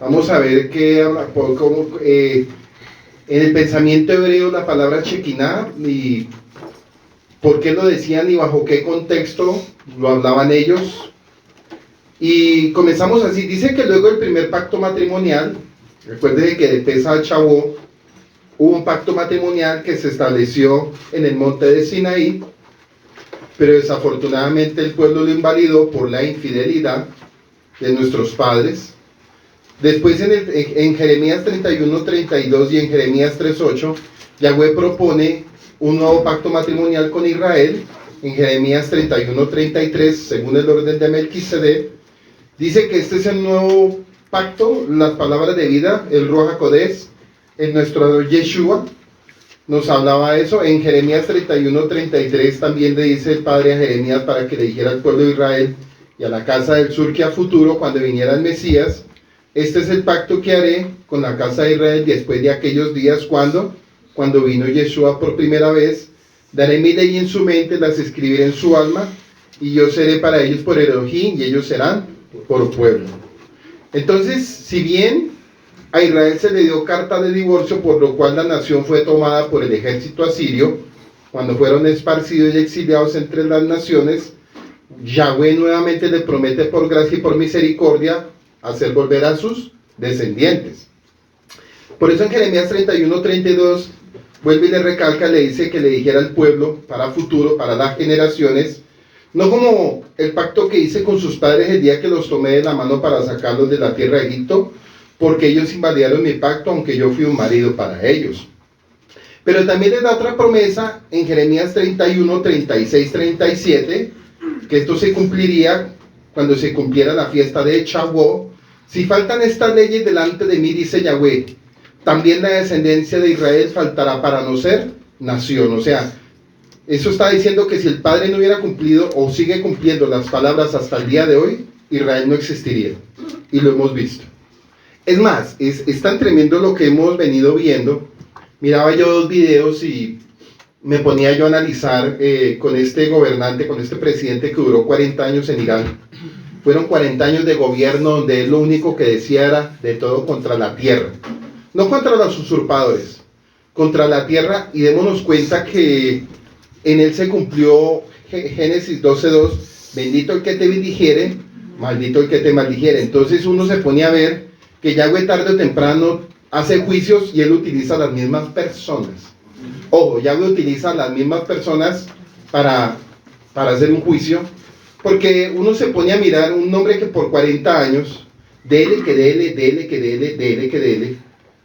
Vamos a ver en el pensamiento hebreo la palabra Shekinah y por qué lo decían y bajo qué contexto lo hablaban ellos. Y comenzamos así. Dice que luego del primer pacto matrimonial, recuerden que de Pesach a Shavuot hubo un pacto matrimonial que se estableció en el monte de Sinaí, pero desafortunadamente el pueblo lo invalidó por la infidelidad de nuestros padres. Después en Jeremías 31:32 y en Jeremías 3:8, Yahweh propone un nuevo pacto matrimonial con Israel. En Jeremías 31:33, según el orden de Melquisedec, dice que este es el nuevo pacto, las palabras de vida, el Ruach HaKodesh, en nuestro Yeshua, nos hablaba eso. En Jeremías 31:33 también le dice el Padre a Jeremías para que le dijera al pueblo de Israel y a la casa del sur que a futuro, cuando viniera el Mesías, este es el pacto que haré con la casa de Israel después de aquellos días cuando vino Yeshua por primera vez. Daré mi ley en su mente, las escribiré en su alma, y yo seré para ellos por Elohim, y ellos serán por pueblo. Entonces, si bien a Israel se le dio carta de divorcio, por lo cual la nación fue tomada por el ejército asirio, cuando fueron esparcidos y exiliados entre las naciones, Yahweh nuevamente le promete por gracia y por misericordia hacer volver a sus descendientes. Por eso en Jeremías 31:32 vuelve y le recalca, le dice que le dijera al pueblo para futuro, para las generaciones, no como el pacto que hice con sus padres el día que los tomé de la mano para sacarlos de la tierra de Egipto, porque ellos invalidaron mi pacto, aunque yo fui un marido para ellos. Pero también les da otra promesa en Jeremías 31, 36, 37, que esto se cumpliría cuando se cumpliera la fiesta de Shavuot. Si faltan estas leyes delante de mí, dice Yahweh, también la descendencia de Israel faltará para no ser nación. O sea, eso está diciendo que si el Padre no hubiera cumplido o sigue cumpliendo las palabras hasta el día de hoy, Israel no existiría. Y lo hemos visto. Es más, es tan tremendo lo que hemos venido viendo. Miraba yo 2 videos y me ponía yo a analizar con este gobernante, con este presidente que duró 40 años en Irán. Fueron 40 años de gobierno donde él lo único que decía era de todo contra la tierra. No contra los usurpadores, contra la tierra, y démonos cuenta que en él se cumplió Génesis 12:2, bendito el que te bendijere, maldito el que te maldijere. Entonces uno se pone a ver que Yahweh tarde o temprano hace juicios y él utiliza las mismas personas. Ojo, Yahweh utiliza las mismas personas para hacer un juicio, porque uno se pone a mirar un hombre que por 40 años, dele,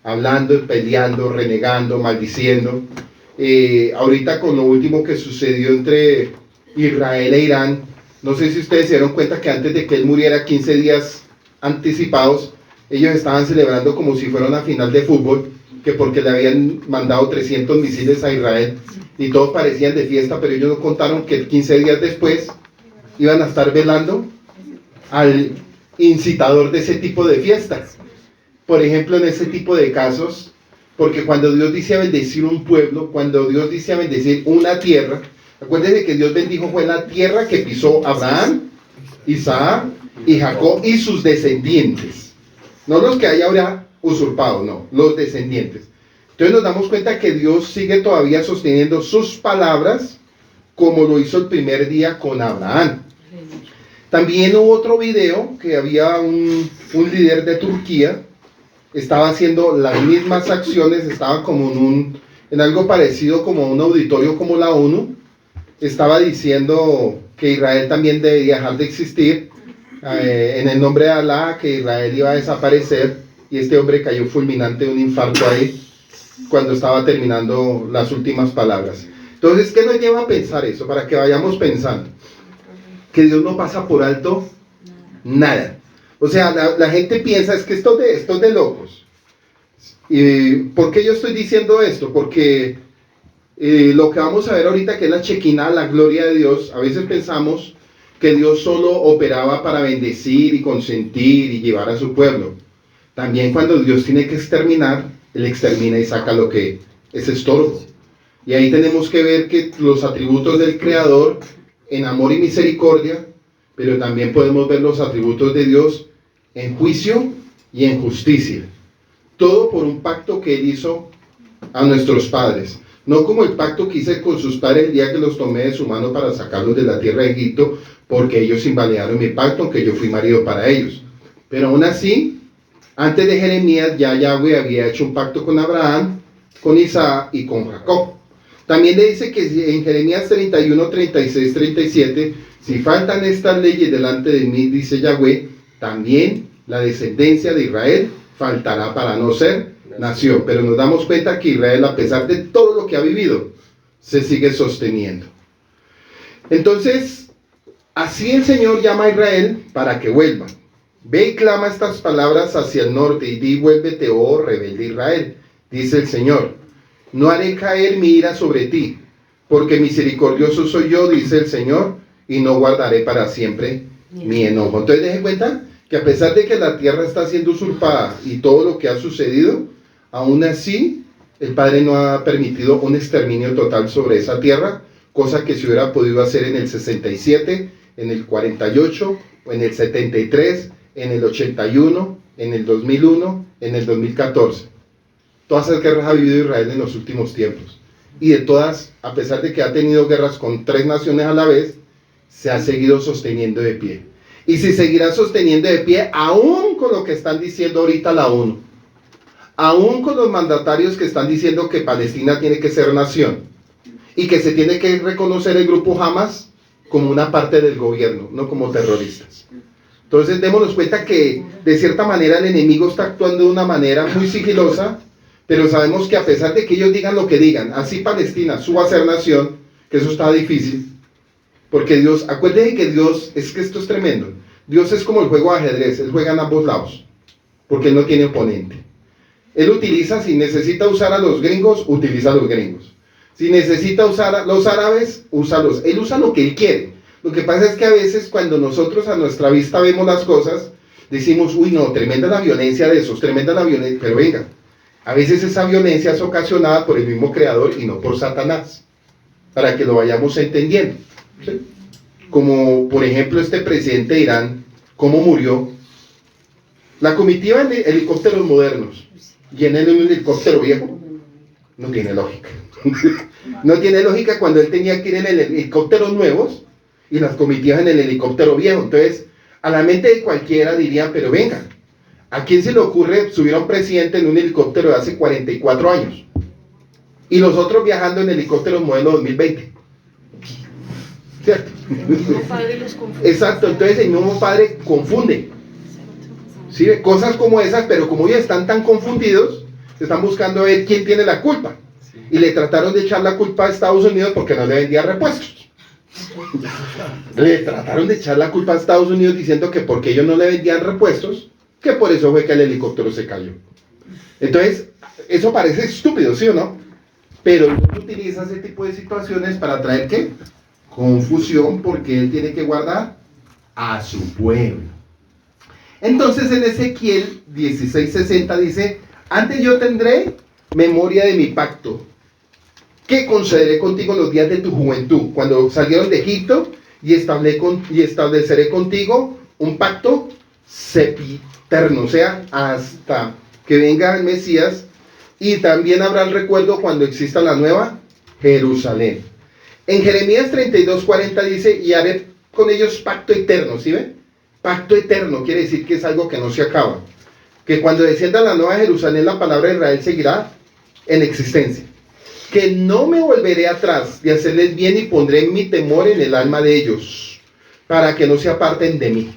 hablando, peleando, renegando, maldiciendo. Ahorita con lo último que sucedió entre Israel e Irán, no sé si ustedes se dieron cuenta que antes de que él muriera, 15 días anticipados, ellos estaban celebrando como si fuera una final de fútbol, que porque le habían mandado 300 misiles a Israel, y todos parecían de fiesta, pero ellos no contaron que 15 días después iban a estar velando al incitador de ese tipo de fiestas. Por ejemplo, en ese tipo de casos, porque cuando Dios dice a bendecir un pueblo, cuando Dios dice a bendecir una tierra, acuérdense que Dios bendijo fue la tierra que pisó Abraham, Isaac y Jacob y sus descendientes. No los que hay ahora usurpados, no, los descendientes. Entonces nos damos cuenta que Dios sigue todavía sosteniendo sus palabras como lo hizo el primer día con Abraham. También hubo otro video que había un líder de Turquía, estaba haciendo las mismas acciones, estaba como en algo parecido como un auditorio como la ONU, estaba diciendo que Israel también debería dejar de existir, en el nombre de Alá, que Israel iba a desaparecer, y este hombre cayó fulminante de un infarto ahí cuando estaba terminando las últimas palabras. Entonces, ¿qué nos lleva a pensar eso? Para que vayamos pensando que Dios no pasa por alto nada. O sea, la gente piensa, es que esto es de locos. ¿Y por qué yo estoy diciendo esto? Porque lo que vamos a ver ahorita, que es la Shekinah, la gloria de Dios, a veces pensamos que Dios solo operaba para bendecir y consentir y llevar a su pueblo. También cuando Dios tiene que exterminar, Él extermina y saca lo que es estorbo. Y ahí tenemos que ver que los atributos del Creador en amor y misericordia, pero también podemos ver los atributos de Dios en juicio y en justicia. Todo por un pacto que Él hizo a nuestros padres. No como el pacto que hice con sus padres el día que los tomé de su mano para sacarlos de la tierra de Egipto, porque ellos invalidaron mi pacto, aunque yo fui marido para ellos. Pero aún así, antes de Jeremías, ya Yahweh había hecho un pacto con Abraham, con Isaac y con Jacob. También le dice que en Jeremías 31, 36, 37, si faltan estas leyes delante de mí, dice Yahweh, también la descendencia de Israel faltará para no ser nación. Pero nos damos cuenta que Israel, a pesar de todo lo que ha vivido, se sigue sosteniendo. Entonces, así el Señor llama a Israel para que vuelva. Ve y clama estas palabras hacia el norte y di, vuélvete, oh rebelde Israel, dice el Señor. No haré caer mi ira sobre ti, porque misericordioso soy yo, dice el Señor, y no guardaré para siempre mi enojo. Entonces, dejen cuenta que a pesar de que la tierra está siendo usurpada y todo lo que ha sucedido, aún así el Padre no ha permitido un exterminio total sobre esa tierra, cosa que se hubiera podido hacer en el 67, en el 48, o en el 73, en el 81, en el 2001, en el 2014. Todas esas guerras ha vivido Israel en los últimos tiempos. Y de todas, a pesar de que ha tenido guerras con 3 naciones a la vez, se ha seguido sosteniendo de pie. Y se seguirá sosteniendo de pie aún con lo que están diciendo ahorita la ONU. Aún con los mandatarios que están diciendo que Palestina tiene que ser nación. Y que se tiene que reconocer el grupo Hamas como una parte del gobierno, no como terroristas. Entonces démonos cuenta que de cierta manera el enemigo está actuando de una manera muy sigilosa, pero sabemos que a pesar de que ellos digan lo que digan, así Palestina suba a ser nación, que eso está difícil, porque Dios, acuérdense que Dios, es que esto es tremendo, Dios es como el juego de ajedrez, Él juega en ambos lados, porque Él no tiene oponente. Él utiliza, si necesita usar a los gringos, utiliza a los gringos. Si necesita usar a los árabes, úsalos. Él usa lo que Él quiere. Lo que pasa es que a veces cuando nosotros a nuestra vista vemos las cosas, decimos, uy no, tremenda la violencia de esos, tremenda la violencia, pero venga, a veces esa violencia es ocasionada por el mismo creador y no por Satanás, para que lo vayamos entendiendo, ¿sí? Como por ejemplo este presidente de Irán, cómo murió. La comitiva en helicópteros modernos y en el helicóptero viejo, no tiene lógica. No tiene lógica cuando él tenía que ir en el helicópteros nuevos y las comitivas en el helicóptero viejo. Entonces, a la mente de cualquiera diría, pero venga, ¿a quién se le ocurre subir a un presidente en un helicóptero de hace 44 años? Y los otros viajando en helicópteros modelo 2020. ¿Cierto? El mismo padre los confunde. Exacto, entonces el mismo padre confunde. ¿Sí? Cosas como esas, pero como ellos están tan confundidos, están buscando ver quién tiene la culpa. Y le trataron de echar la culpa a Estados Unidos porque no le vendía repuestos. Le trataron de echar la culpa a Estados Unidos diciendo que porque ellos no le vendían repuestos, que por eso fue que el helicóptero se cayó. Entonces, eso parece estúpido, ¿sí o no? Pero él utiliza ese tipo de situaciones para traer ¿qué? Confusión, porque él tiene que guardar a su pueblo. Entonces en Ezequiel 16:60 dice, antes yo tendré memoria de mi pacto, que concederé contigo los días de tu juventud, cuando salieron de Egipto, y estableceré contigo un pacto sempiterno, o sea, hasta que venga el Mesías, y también habrá el recuerdo cuando exista la nueva Jerusalén. En Jeremías 32:40 dice, y haré con ellos pacto eterno, ¿sí ven? Pacto eterno quiere decir que es algo que no se acaba, que cuando descienda la nueva Jerusalén la palabra de Israel seguirá en existencia, que no me volveré atrás de hacerles bien y pondré mi temor en el alma de ellos, para que no se aparten de mí.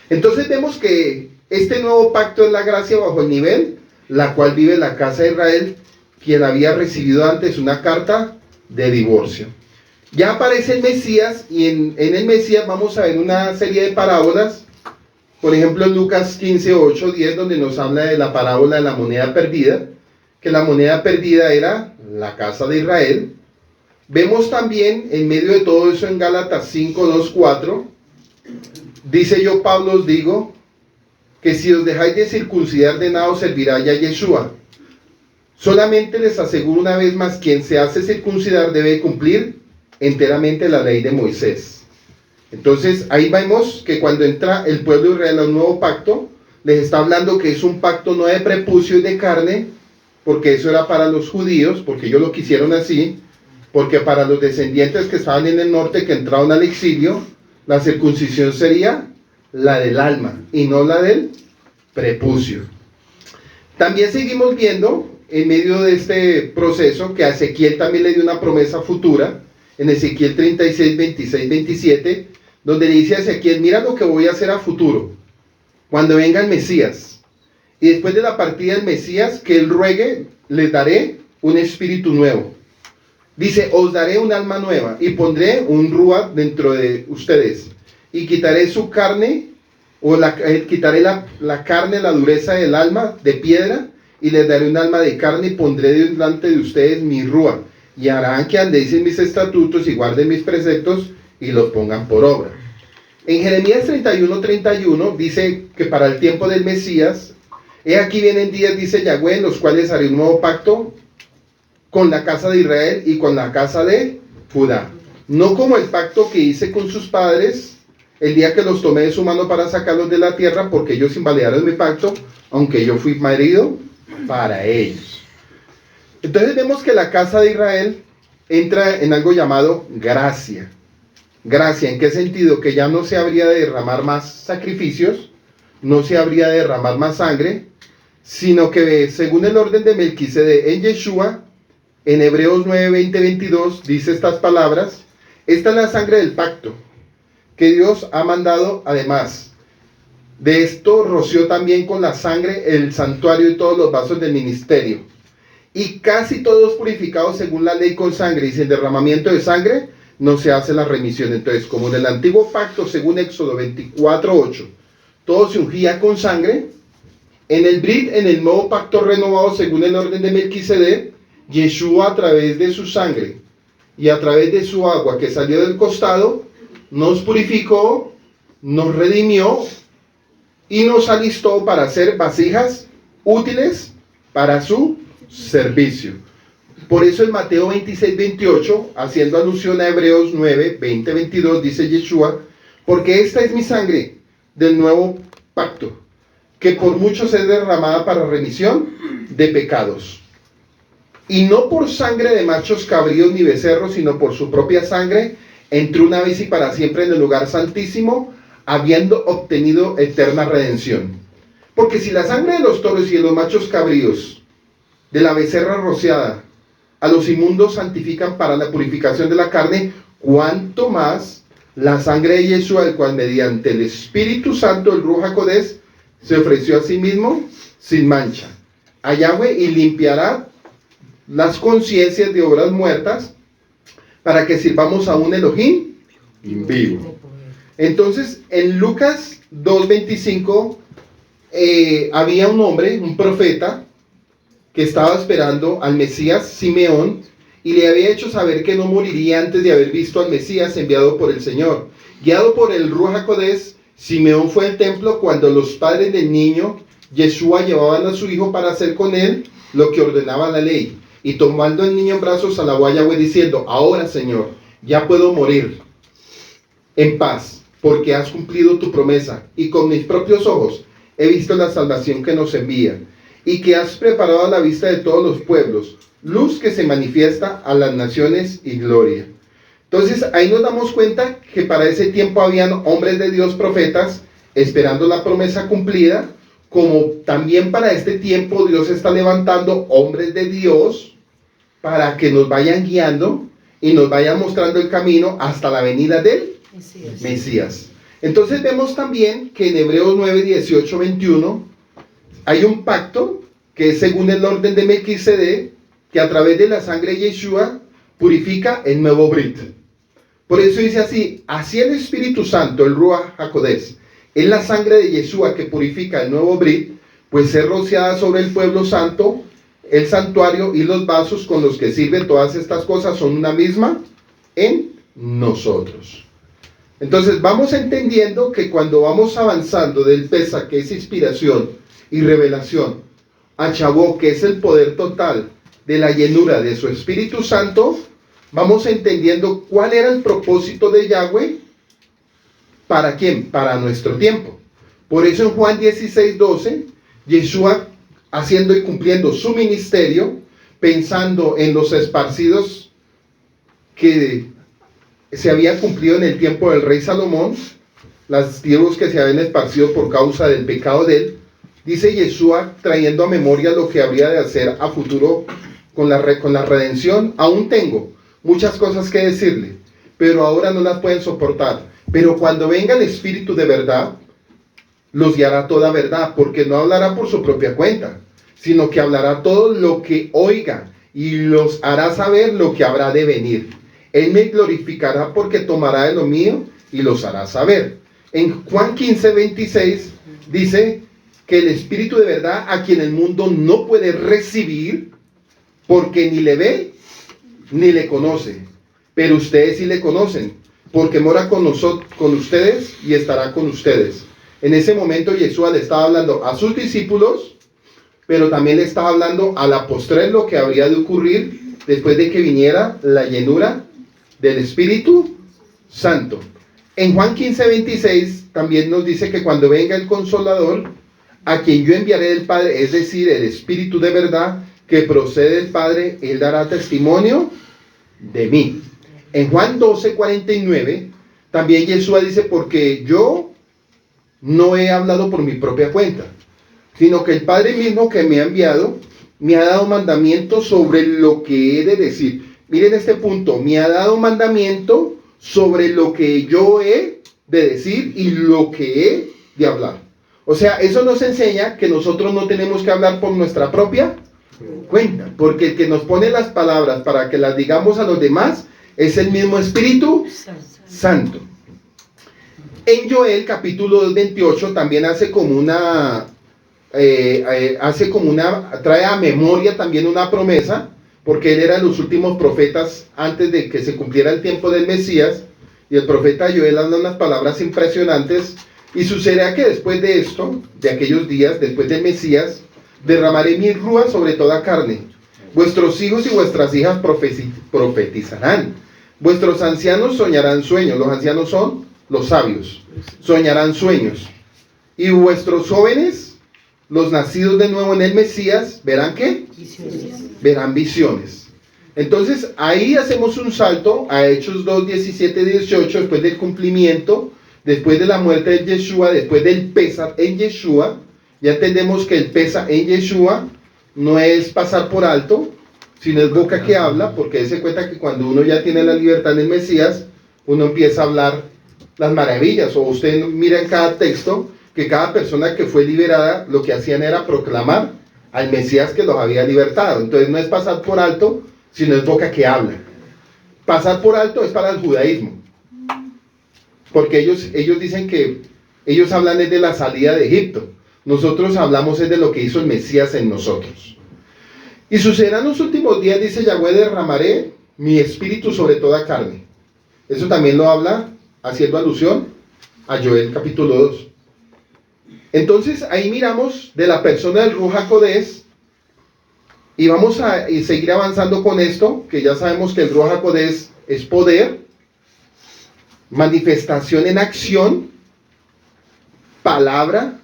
Entonces vemos que este nuevo pacto es la gracia bajo el nivel, la cual vive la casa de Israel, quien había recibido antes una carta de divorcio. Ya aparece el Mesías, y en el Mesías vamos a ver una serie de parábolas, por ejemplo en Lucas 15:8, 10, donde nos habla de la parábola de la moneda perdida, que la moneda perdida era la casa de Israel. Vemos también en medio de todo eso en Gálatas 5:2, 4, dice yo Pablo os digo, que si os dejáis de circuncidar de nada os servirá ya Yeshua. Solamente les aseguro una vez más, quien se hace circuncidar debe cumplir enteramente la ley de Moisés. Entonces ahí vemos que cuando entra el pueblo de Israel a un nuevo pacto, les está hablando que es un pacto no de prepucio y de carne, porque eso era para los judíos, porque ellos lo quisieron así, porque para los descendientes que estaban en el norte, que entraron al exilio, la circuncisión sería la del alma y no la del prepucio. También seguimos viendo en medio de este proceso que a Ezequiel también le dio una promesa futura, en Ezequiel 36, 26, 27, donde le dice a Ezequiel: mira lo que voy a hacer a futuro, cuando venga el Mesías, y después de la partida del Mesías, que él ruegue, les daré un espíritu nuevo. Dice: os daré un alma nueva, y pondré un ruach dentro de ustedes, y quitaré su carne, quitaré la carne, la dureza del alma de piedra, y les daré un alma de carne, y pondré delante de ustedes mi ruach, y harán que andéis en mis estatutos, y guarden mis preceptos, y los pongan por obra. En Jeremías 31, 31 dice que para el tiempo del Mesías, he aquí vienen días, dice Yahweh, en los cuales haré un nuevo pacto con la casa de Israel y con la casa de Judá. No como el pacto que hice con sus padres el día que los tomé de su mano para sacarlos de la tierra, porque ellos invalidaron mi pacto, aunque yo fui marido para ellos. Entonces vemos que la casa de Israel entra en algo llamado gracia. Gracia, ¿en qué sentido? Que ya no se habría de derramar más sacrificios, no se habría de derramar más sangre, sino que según el orden de Melquisedec en Yeshua, en Hebreos 9, 20, 22, dice estas palabras: esta es la sangre del pacto, que Dios ha mandado. Además de esto, roció también con la sangre el santuario y todos los vasos del ministerio. Y casi todos purificados según la ley con sangre, y sin derramamiento de sangre no se hace la remisión. Entonces, como en el antiguo pacto, según Éxodo 24, 8, todo se ungía con sangre, en el Brit, en el nuevo pacto renovado, según el orden de Melquisedec, Yeshua, a través de su sangre y a través de su agua que salió del costado, nos purificó, nos redimió y nos alistó para ser vasijas útiles para su servicio. Por eso en Mateo 26, 28, haciendo alusión a Hebreos 9, 20, 22, dice Yeshua: porque esta es mi sangre del nuevo pacto, que por muchos es derramada para remisión de pecados. Y no por sangre de machos cabríos ni becerros, sino por su propia sangre, entró una vez y para siempre en el lugar santísimo, habiendo obtenido eterna redención. Porque si la sangre de los toros y de los machos cabríos, de la becerra rociada, a los inmundos santifican para la purificación de la carne, cuánto más la sangre de Yeshua, el cual mediante el Espíritu Santo, el Ruach HaKodesh, se ofreció a sí mismo sin mancha a Yahweh, y limpiará las conciencias de obras muertas, para que sirvamos a un Elohim vivo. Entonces, en Lucas 2:25, había un hombre, un profeta, que estaba esperando al Mesías, Simeón, y le había hecho saber que no moriría antes de haber visto al Mesías enviado por el Señor. Guiado por el Ruach HaKodesh, Simeón fue al templo cuando los padres del niño Yeshua llevaban a su hijo para hacer con él lo que ordenaba la ley. Y tomando al niño en brazos, alabó a Yahweh diciendo: ahora, Señor, ya puedo morir en paz, porque has cumplido tu promesa, y con mis propios ojos he visto la salvación que nos envía, y que has preparado a la vista de todos los pueblos, luz que se manifiesta a las naciones y gloria. Entonces ahí nos damos cuenta que para ese tiempo habían hombres de Dios, profetas, esperando la promesa cumplida, como también para este tiempo Dios está levantando hombres de Dios para que nos vayan guiando y nos vayan mostrando el camino hasta la venida del Mesías. Entonces vemos también que en Hebreos 9, 18, 21 hay un pacto que es según el orden de Melquisedec, que a través de la sangre de Yeshua purifica el nuevo Brit. Por eso dice así: así el Espíritu Santo, el Ruach HaKodesh, es la sangre de Yeshua que purifica el nuevo Brit, pues es rociada sobre el pueblo santo, el santuario y los vasos con los que sirven. Todas estas cosas son una misma en nosotros. Entonces vamos entendiendo que cuando vamos avanzando del Pesaj, que es inspiración y revelación, a Shavuot, que es el poder total de la llenura de su Espíritu Santo, vamos entendiendo cuál era el propósito de Yahweh. ¿Para quién? Para nuestro tiempo. Por eso en Juan 16:12, Yeshua haciendo y cumpliendo su ministerio, pensando en los esparcidos que se había cumplido en el tiempo del rey Salomón, las tribus que se habían esparcido por causa del pecado de él, dice Yeshua trayendo a memoria lo que habría de hacer a futuro con la redención. Aún tengo muchas cosas que decirle, pero ahora no las pueden soportar. Pero cuando venga el Espíritu de verdad, los guiará toda verdad, porque no hablará por su propia cuenta, sino que hablará todo lo que oiga y los hará saber lo que habrá de venir. Él me glorificará porque tomará de lo mío y los hará saber. En Juan 15:26 dice que el Espíritu de verdad, a quien el mundo no puede recibir, porque ni le ve ni le conoce, pero ustedes sí le conocen, porque mora con ustedes y estará con ustedes. En ese momento Yeshua le estaba hablando a sus discípulos, pero también le estaba hablando a la postre lo que habría de ocurrir después de que viniera la llenura del Espíritu Santo. En Juan 15:26 también nos dice que cuando venga el Consolador, a quien yo enviaré del Padre, es decir, el Espíritu de verdad que procede del Padre, él dará testimonio de mí. En Juan 12:49 también Yeshua dice, porque yo no he hablado por mi propia cuenta, sino que el Padre mismo que me ha enviado me ha dado mandamiento sobre lo que he de decir. Miren este punto, me ha dado mandamiento sobre lo que yo he de decir y lo que he de hablar. O sea, eso nos enseña que nosotros no tenemos que hablar por nuestra propia cuenta, porque el que nos pone las palabras para que las digamos a los demás es el mismo Espíritu Santo. En Joel capítulo 2:28 también trae a memoria también una promesa, porque él era de los últimos profetas antes de que se cumpliera el tiempo del Mesías, y el profeta Joel habla unas palabras impresionantes, y sucederá que después de esto, de aquellos días, después del Mesías, derramaré mi rúa sobre toda carne. Vuestros hijos y vuestras hijas profetizarán. Vuestros ancianos soñarán sueños. Los ancianos son los sabios. Soñarán sueños. Y vuestros jóvenes, los nacidos de nuevo en el Mesías, ¿verán qué? Verán visiones. Entonces, ahí hacemos un salto a Hechos 2:17-18, después del cumplimiento, después de la muerte de Yeshua, después del Pesach en Yeshua. Ya entendemos que el Pesach en Yeshua no es pasar por alto, sino es boca que habla, porque dése cuenta que cuando uno ya tiene la libertad en el Mesías, uno empieza a hablar las maravillas. O usted mira en cada texto que cada persona que fue liberada, lo que hacían era proclamar al Mesías que los había libertado. Entonces no es pasar por alto, sino es boca que habla. Pasar por alto es para el judaísmo, porque ellos dicen que ellos hablan desde la salida de Egipto. Nosotros hablamos es de lo que hizo el Mesías en nosotros. Y sucederán los últimos días, dice Yahweh, derramaré mi espíritu sobre toda carne. Eso también lo habla haciendo alusión a Joel capítulo 2. Entonces ahí miramos de la persona del Ruach HaKodesh, y vamos a seguir avanzando con esto, que ya sabemos que el Ruach HaKodesh es poder, manifestación en acción, palabra.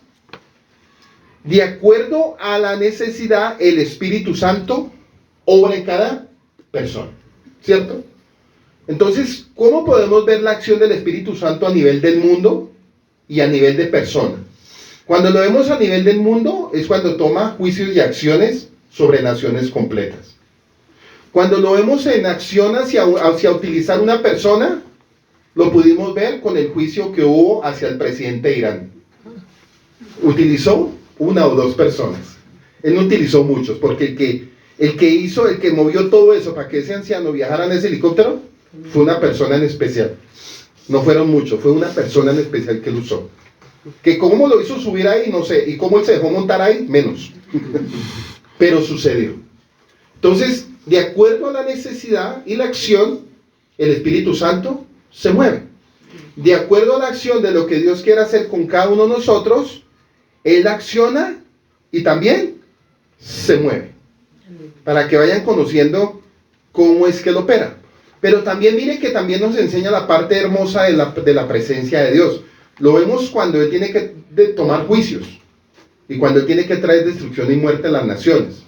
De acuerdo a la necesidad, el Espíritu Santo obra en cada persona, ¿cierto? Entonces, ¿cómo podemos ver la acción del Espíritu Santo a nivel del mundo y a nivel de persona? Cuando lo vemos a nivel del mundo es cuando toma juicios y acciones sobre naciones completas. Cuando lo vemos en acción hacia utilizar una persona, lo pudimos ver con el juicio que hubo hacia el presidente de Irán. Utilizó una o dos personas. Él no utilizó muchos, porque el que movió todo eso para que ese anciano viajara en ese helicóptero fue una persona en especial. No fueron muchos, fue una persona en especial que lo usó. Que cómo lo hizo subir ahí, no sé, y cómo él se dejó montar ahí, menos. Pero sucedió. Entonces, de acuerdo a la necesidad y la acción, el Espíritu Santo se mueve. De acuerdo a la acción de lo que Dios quiere hacer con cada uno de nosotros, Él acciona y también se mueve. Para que vayan conociendo cómo es que Él opera. Pero también miren que también nos enseña la parte hermosa de la presencia de Dios. Lo vemos cuando Él tiene que tomar juicios y cuando Él tiene que traer destrucción y muerte a las naciones.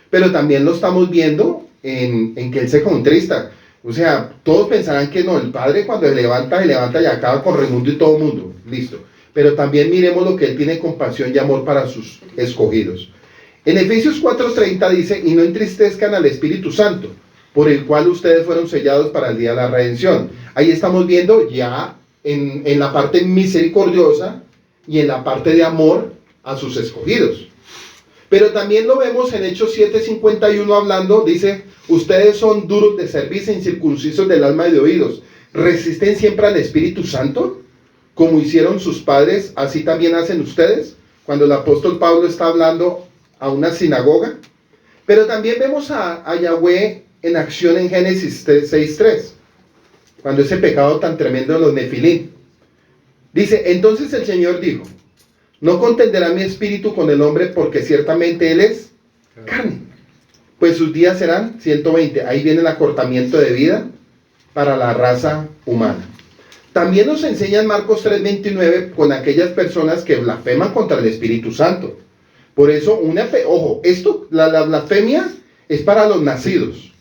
Pero también lo estamos viendo en que Él se contrista. O sea, todos pensarán que no, el Padre cuando se levanta y acaba con Raimundo y todo el mundo. Listo. Pero también miremos lo que Él tiene compasión y amor para sus escogidos. En Efesios 4:30 dice, y no entristezcan al Espíritu Santo, por el cual ustedes fueron sellados para el día de la redención. Ahí estamos viendo ya en la parte misericordiosa y en la parte de amor a sus escogidos. Pero también lo vemos en Hechos 7:51 hablando, dice, ustedes son duros de cerviz e incircuncisos del alma y de oídos. ¿Resisten siempre al Espíritu Santo? Como hicieron sus padres, así también hacen ustedes. Cuando el apóstol Pablo está hablando a una sinagoga. Pero también vemos a Yahweh en acción en Génesis 6:3. Cuando ese pecado tan tremendo de los Nefilim. Dice, entonces el Señor dijo, no contenderá mi espíritu con el hombre porque ciertamente él es carne, pues sus días serán 120. Ahí viene el acortamiento de vida para la raza humana. También nos enseña en Marcos 3:29 con aquellas personas que blasfeman contra el Espíritu Santo. Por eso, ojo, la blasfemia es para los nacidos,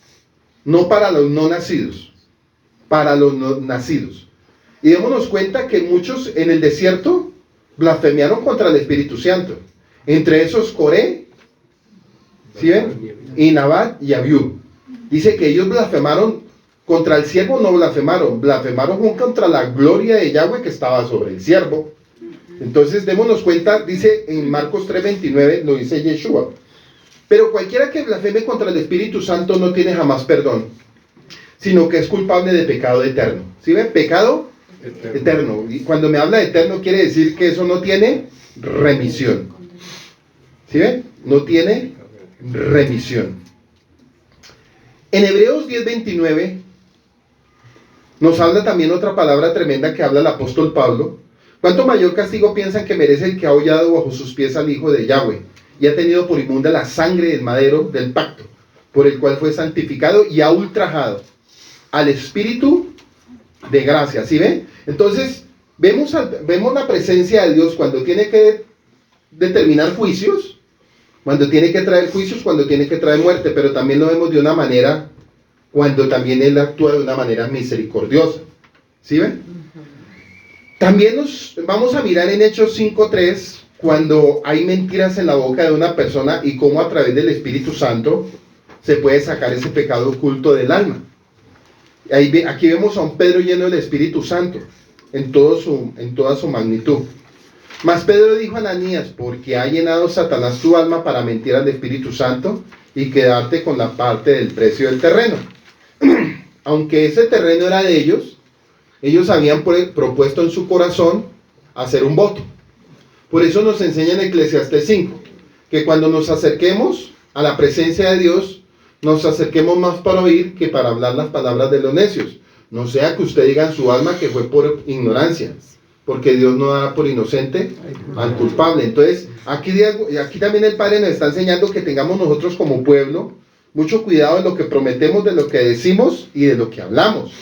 no para los no nacidos, para los no nacidos. Y démonos cuenta que muchos en el desierto blasfemiaron contra el Espíritu Santo. Entre esos Coré, ¿sí ven? Y Nabat y Abiú. Dice que ellos blasfemaron contra el siervo, no blasfemaron contra la gloria de Yahweh que estaba sobre el siervo. Entonces démonos cuenta, dice en Marcos 3:29, lo dice Yeshua. Pero cualquiera que blasfeme contra el Espíritu Santo no tiene jamás perdón, sino que es culpable de pecado eterno. ¿Sí ven? Pecado eterno. Y cuando me habla de eterno quiere decir que eso no tiene remisión. ¿Sí ven? No tiene remisión. En Hebreos 10:29 nos habla también otra palabra tremenda que habla el apóstol Pablo. ¿Cuánto mayor castigo piensan que merece el que ha hollado bajo sus pies al Hijo de Yahweh y ha tenido por inmunda la sangre del madero del pacto, por el cual fue santificado y ha ultrajado al Espíritu de gracia? ¿Sí ven? Entonces, vemos la presencia de Dios cuando tiene que determinar juicios, cuando tiene que traer juicios, cuando tiene que traer muerte, pero también lo vemos de una manera, cuando también Él actúa de una manera misericordiosa. ¿Sí ven? También nos vamos a mirar en Hechos 5:3, cuando hay mentiras en la boca de una persona y cómo a través del Espíritu Santo se puede sacar ese pecado oculto del alma. Aquí vemos a un Pedro lleno del Espíritu Santo, en toda su magnitud. Mas Pedro dijo a Ananías, porque ha llenado Satanás tu alma para mentir al Espíritu Santo y quedarte con la parte del precio del terreno. Aunque ese terreno era de ellos habían propuesto en su corazón hacer un voto. Por eso nos enseña en Eclesiastés 5, que cuando nos acerquemos a la presencia de Dios, nos acerquemos más para oír que para hablar las palabras de los necios. No sea que usted diga en su alma que fue por ignorancia, porque Dios no da por inocente al culpable. Entonces, aquí también el Padre nos está enseñando que tengamos nosotros como pueblo mucho cuidado de lo que prometemos, de lo que decimos y de lo que hablamos.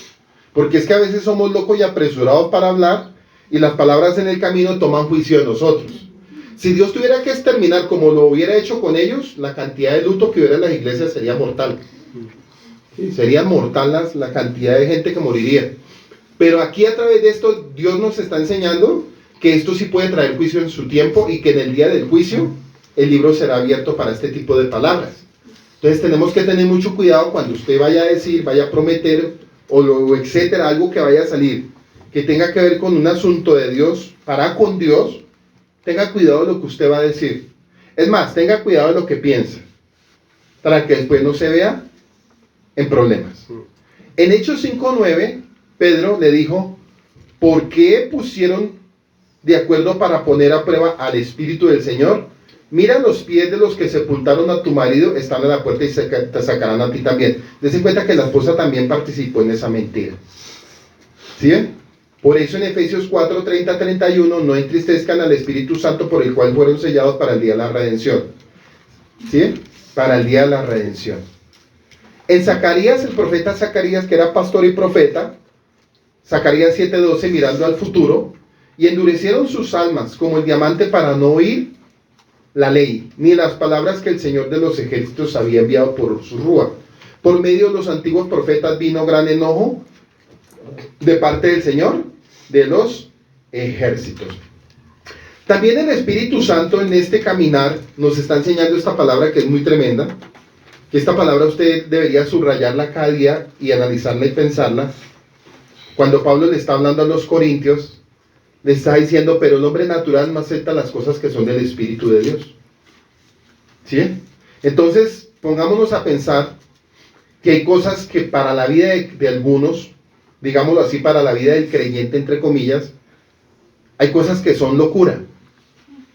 Porque es que a veces somos locos y apresurados para hablar y las palabras en el camino toman juicio de nosotros. Si Dios tuviera que exterminar como lo hubiera hecho con ellos, la cantidad de luto que hubiera en las iglesias sería mortal. Sería mortal la cantidad de gente que moriría. Pero aquí a través de esto Dios nos está enseñando que esto sí puede traer juicio en su tiempo y que en el día del juicio el libro será abierto para este tipo de palabras. Entonces tenemos que tener mucho cuidado cuando usted vaya a decir, vaya a prometer etcétera, algo que vaya a salir que tenga que ver con un asunto de Dios, para con Dios. Tenga cuidado de lo que usted va a decir. Es más, tenga cuidado de lo que piensa, para que después no se vea en problemas. En Hechos 5:9, Pedro le dijo, ¿por qué pusieron de acuerdo para poner a prueba al Espíritu del Señor? Mira, los pies de los que sepultaron a tu marido están a la puerta y te sacarán a ti también. Dese cuenta que la esposa también participó en esa mentira. ¿Sí ven? Por eso en Efesios 4:30-31, no entristezcan al Espíritu Santo por el cual fueron sellados para el día de la redención. ¿Sí? Para el día de la redención. En Zacarías, el profeta Zacarías, que era pastor y profeta, Zacarías 7:12, mirando al futuro, y endurecieron sus almas como el diamante para no oír la ley, ni las palabras que el Señor de los ejércitos había enviado por su rúa. Por medio de los antiguos profetas vino gran enojo de parte del Señor de los ejércitos. También el Espíritu Santo en este caminar nos está enseñando esta palabra que es muy tremenda, que esta palabra usted debería subrayarla cada día y analizarla y pensarla. Cuando Pablo le está hablando a los corintios, le está diciendo, pero el hombre natural no acepta las cosas que son del Espíritu de Dios. ¿Sí? Entonces, pongámonos a pensar que hay cosas que para la vida de algunos, digámoslo así, para la vida del creyente, entre comillas, hay cosas que son locura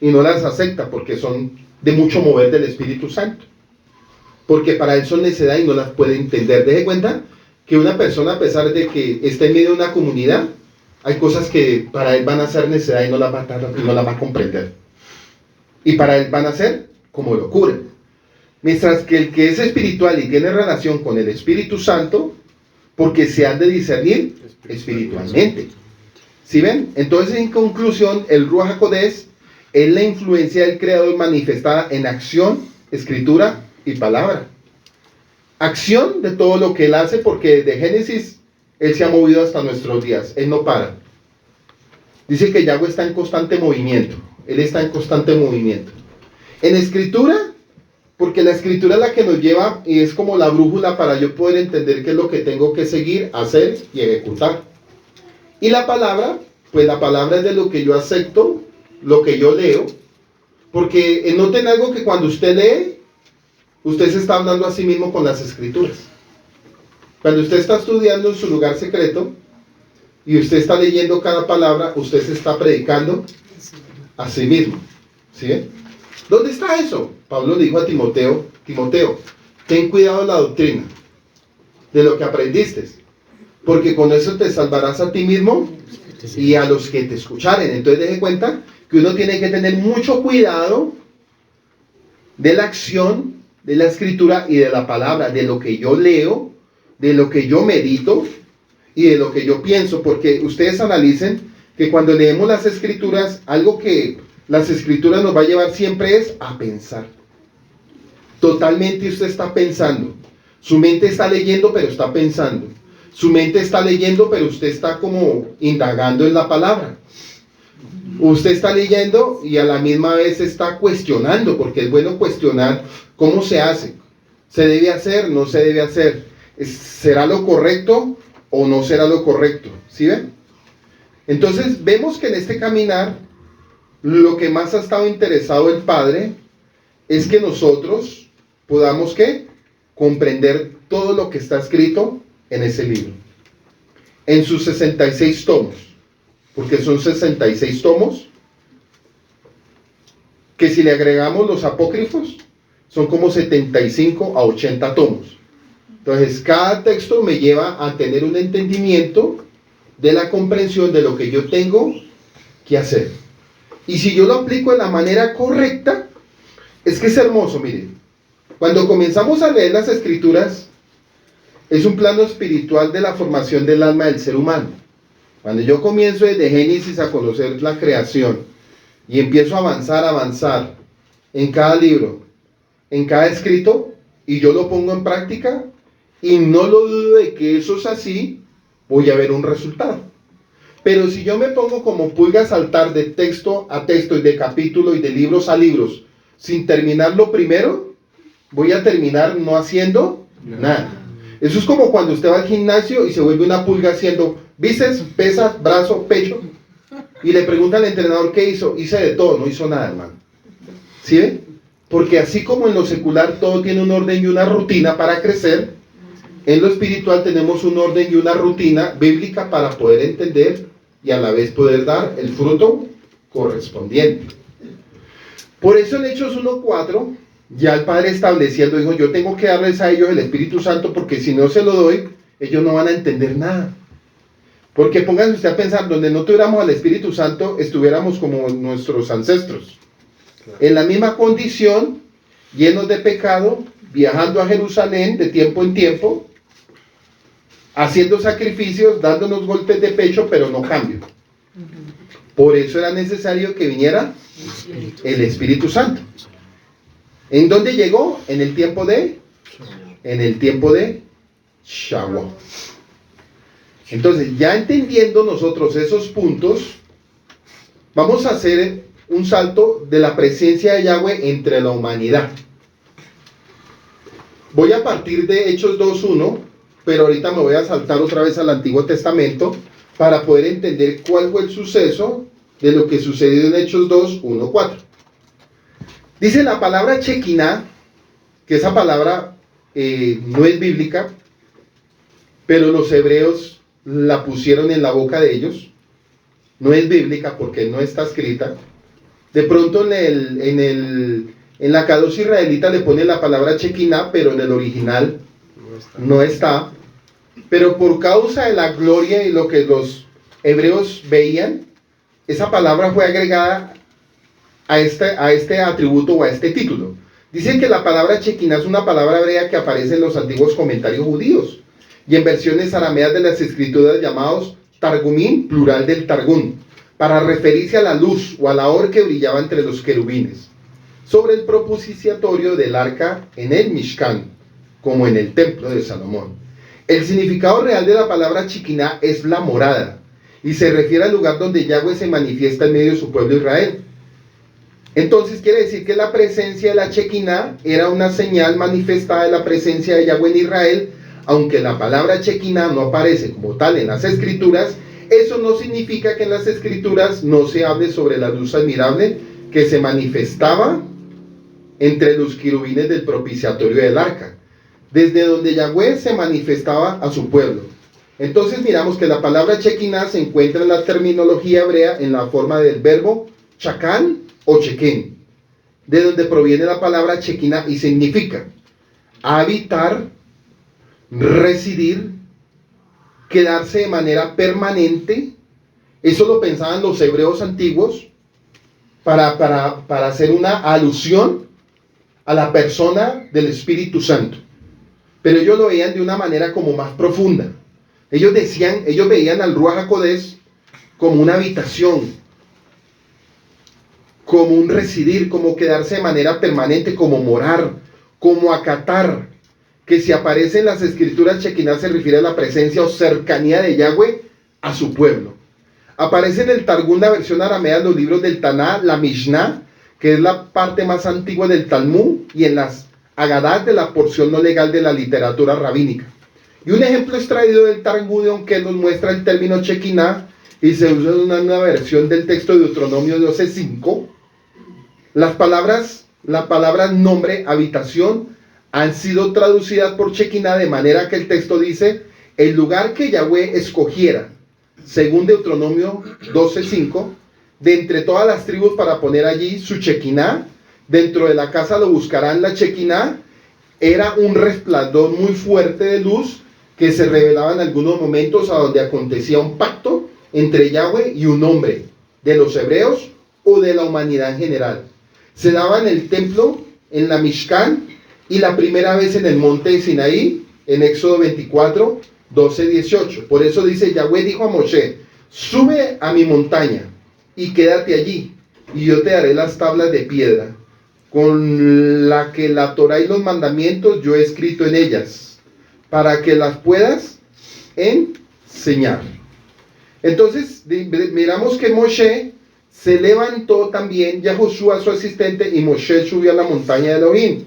y no las acepta porque son de mucho mover del Espíritu Santo. Porque para él son necedad y no las puede entender. Deje cuenta que una persona, a pesar de que está en medio de una comunidad, hay cosas que para él van a ser necedad y no las va a comprender. Y para él van a ser como locura. Mientras que el que es espiritual y tiene relación con el Espíritu Santo, porque se han de discernir espiritualmente. ¿Sí ven? Entonces, en conclusión, el Ruach HaKodesh es la influencia del Creador manifestada en acción, escritura y palabra. Acción de todo lo que Él hace, porque desde Génesis Él se ha movido hasta nuestros días. Él no para. Dice que Yahweh está en constante movimiento. Él está en constante movimiento. En escritura, porque la escritura es la que nos lleva y es como la brújula para yo poder entender qué es lo que tengo que seguir, hacer y ejecutar. Y la palabra, pues la palabra es de lo que yo acepto, lo que yo leo, porque noten algo que cuando usted lee, usted se está hablando a sí mismo con las escrituras. Cuando usted está estudiando en su lugar secreto y usted está leyendo cada palabra, usted se está predicando a sí mismo. ¿Sí? ¿Dónde está eso? Pablo dijo a Timoteo, Timoteo, ten cuidado de la doctrina, de lo que aprendiste, porque con eso te salvarás a ti mismo y a los que te escucharen. Entonces deje cuenta que uno tiene que tener mucho cuidado de la acción, de la escritura y de la palabra, de lo que yo leo, de lo que yo medito y de lo que yo pienso, porque ustedes analicen que cuando leemos las escrituras, algo que las escrituras nos va a llevar siempre es a pensar. Totalmente usted está pensando. Su mente está leyendo, pero está pensando. Su mente está leyendo, pero usted está como indagando en la palabra. Usted está leyendo y a la misma vez está cuestionando, porque es bueno cuestionar cómo se hace. ¿Se debe hacer? ¿No se debe hacer? ¿Será lo correcto o no será lo correcto? ¿Sí ven? Entonces vemos que en este caminar lo que más ha estado interesado el Padre es que nosotros podamos ¿qué? Comprender todo lo que está escrito en ese libro, en sus 66 tomos, porque son 66 tomos, que si le agregamos los apócrifos, son como 75 a 80 tomos. Entonces, cada texto me lleva a tener un entendimiento de la comprensión de lo que yo tengo que hacer. Y si yo lo aplico de la manera correcta, es que es hermoso, miren. Cuando comenzamos a leer las escrituras, es un plano espiritual de la formación del alma del ser humano. Cuando yo comienzo desde Génesis a conocer la creación y empiezo a avanzar en cada libro, en cada escrito, y yo lo pongo en práctica, y no lo dudo de que eso es así, voy a ver un resultado. Pero si yo me pongo como pulga a saltar de texto a texto y de capítulo y de libros a libros, sin terminar lo primero, voy a terminar no haciendo nada. Eso es como cuando usted va al gimnasio y se vuelve una pulga haciendo bíceps, pesas, brazo, pecho, y le pregunta al entrenador qué hizo. Hice de todo, no hizo nada, hermano. ¿Sí ve? Porque así como en lo secular todo tiene un orden y una rutina para crecer, en lo espiritual tenemos un orden y una rutina bíblica para poder entender y a la vez poder dar el fruto correspondiente. Por eso en Hechos 1:4 ya el Padre estableciendo dijo, yo tengo que darles a ellos el Espíritu Santo, porque si no se lo doy, ellos no van a entender nada. Porque pónganse usted a pensar, donde no tuviéramos al Espíritu Santo, estuviéramos como nuestros ancestros, en la misma condición, llenos de pecado, viajando a Jerusalén de tiempo en tiempo, haciendo sacrificios, dándonos golpes de pecho, pero no cambio. Por eso era necesario que viniera el Espíritu Santo. ¿En dónde llegó? En el tiempo de Shavuot. Entonces, ya entendiendo nosotros esos puntos, vamos a hacer un salto de la presencia de Yahweh entre la humanidad. Voy a partir de Hechos 2.1, pero ahorita me voy a saltar otra vez al Antiguo Testamento para poder entender cuál fue el suceso de lo que sucedió en Hechos 2.1.4. Dice la palabra Shekinah, que esa palabra no es bíblica, pero los hebreos la pusieron en la boca de ellos. No es bíblica porque no está escrita. De pronto en la Kadosh israelita le pone la palabra Shekinah, pero en el original no está. Pero por causa de la gloria y lo que los hebreos veían, esa palabra fue agregada a este atributo o a este título. Dicen que la palabra Shekinah es una palabra hebrea que aparece en los antiguos comentarios judíos y en versiones arameas de las escrituras llamados Targumim, plural del Targum, para referirse a la luz o a la or que brillaba entre los querubines, sobre el propiciatorio del arca en el Mishkan, como en el templo de Salomón. El significado real de la palabra Shekinah es la morada, y se refiere al lugar donde Yahweh se manifiesta en medio de su pueblo Israel. Entonces quiere decir que la presencia de la Shekinah era una señal manifestada de la presencia de Yahweh en Israel. Aunque la palabra Shekinah no aparece como tal en las escrituras, eso no significa que en las escrituras no se hable sobre la luz admirable que se manifestaba entre los querubines del propiciatorio del arca, desde donde Yahweh se manifestaba a su pueblo. Entonces miramos que la palabra Shekinah se encuentra en la terminología hebrea en la forma del verbo chakan o cheken, de donde proviene la palabra Shekinah y significa habitar, residir, quedarse de manera permanente. Eso lo pensaban los hebreos antiguos para hacer una alusión a la persona del Espíritu Santo. Pero ellos lo veían de una manera como más profunda. Ellos veían al Ruach HaKodesh como una habitación, como un residir, como quedarse de manera permanente, como morar, como acatar. Que si aparece en las escrituras, Shekinah se refiere a la presencia o cercanía de Yahweh a su pueblo. Aparece en el Targum, la versión aramea, los libros del Taná, la Mishnah, que es la parte más antigua del Talmud, y en las Agadat, de la porción no legal de la literatura rabínica. Y un ejemplo extraído del Talmud, que nos muestra el término Shekinah, y se usa en una nueva versión del texto de Deuteronomio 12.5. La palabra nombre, habitación, han sido traducidas por Shekinah de manera que el texto dice: el lugar que Yahweh escogiera, según Deuteronomio 12.5, de entre todas las tribus para poner allí su Shekinah, dentro de la casa lo buscarán. La Shekinah era un resplandor muy fuerte de luz que se revelaba en algunos momentos a donde acontecía un pacto entre Yahweh y un hombre de los hebreos o de la humanidad en general. Se daba en el templo, en la Mishkan, y la primera vez en el monte de Sinaí, en Éxodo 24, 12, 18. Por eso dice: Yahweh dijo a Moshe: sube a mi montaña y quédate allí, y yo te daré las tablas de piedra, con la que la Torá y los mandamientos yo he escrito en ellas, para que las puedas enseñar. Entonces miramos que Moshe se levantó también, ya Josué su asistente, y Moshe subió a la montaña de Elohim.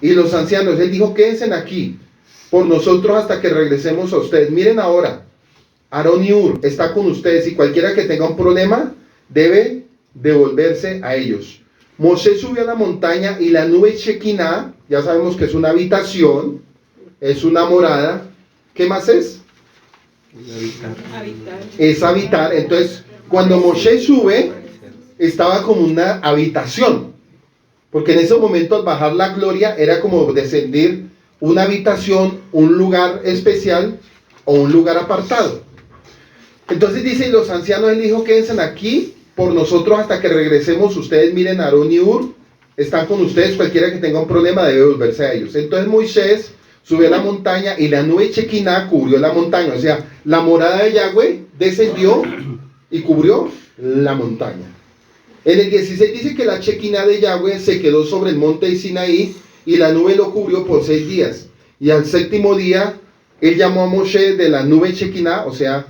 Y los ancianos, él dijo: quédense aquí por nosotros hasta que regresemos a ustedes. Miren ahora, Aarón y Ur está con ustedes, y cualquiera que tenga un problema debe devolverse a ellos. Moshe subió a la montaña, y la nube Shekinah, ya sabemos que es una habitación, es una morada. ¿Qué más es? Habitar. Es habitar. Entonces, cuando Moshe sube, estaba como una habitación, porque en ese momento, al bajar la gloria, era como descender una habitación, un lugar especial o un lugar apartado. Entonces dice: los ancianos del hijo, quédense aquí por nosotros hasta que regresemos. Ustedes miren, Aarón y Ur están con ustedes, cualquiera que tenga un problema debe volverse a ellos. Entonces Moisés subió a la montaña, y la nube Shekinah cubrió la montaña. O sea, la morada de Yahweh descendió y cubrió la montaña. En el 16 dice que la Shekinah de Yahweh se quedó sobre el monte de Sinaí y la nube lo cubrió por 6 días. Y al séptimo día, él llamó a Moshe de la nube Shekinah, o sea,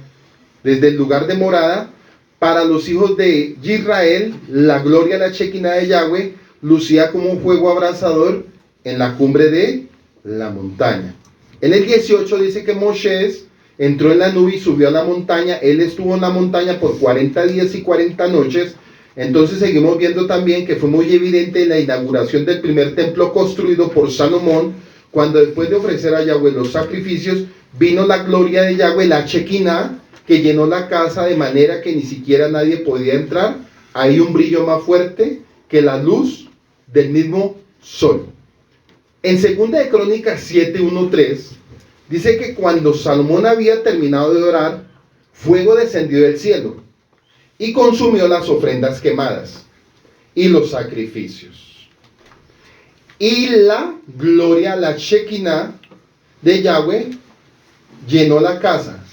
desde el lugar de morada, para los hijos de Israel, la gloria de la Shekinah de Yahweh lucía como un fuego abrasador en la cumbre de la montaña. En el 18 dice que Moisés entró en la nube y subió a la montaña. Él estuvo en la montaña por 40 días y 40 noches. Entonces seguimos viendo también que fue muy evidente en la inauguración del primer templo construido por Salomón, cuando después de ofrecer a Yahweh los sacrificios, vino la gloria de Yahweh, la Shekinah, que llenó la casa de manera que ni siquiera nadie podía entrar. Hay un brillo más fuerte que la luz del mismo sol. En 2 de Crónicas 7:1-3 dice que cuando Salomón había terminado de orar, fuego descendió del cielo y consumió las ofrendas quemadas y los sacrificios. Y la gloria, la Shekinah de Yahweh llenó la casa.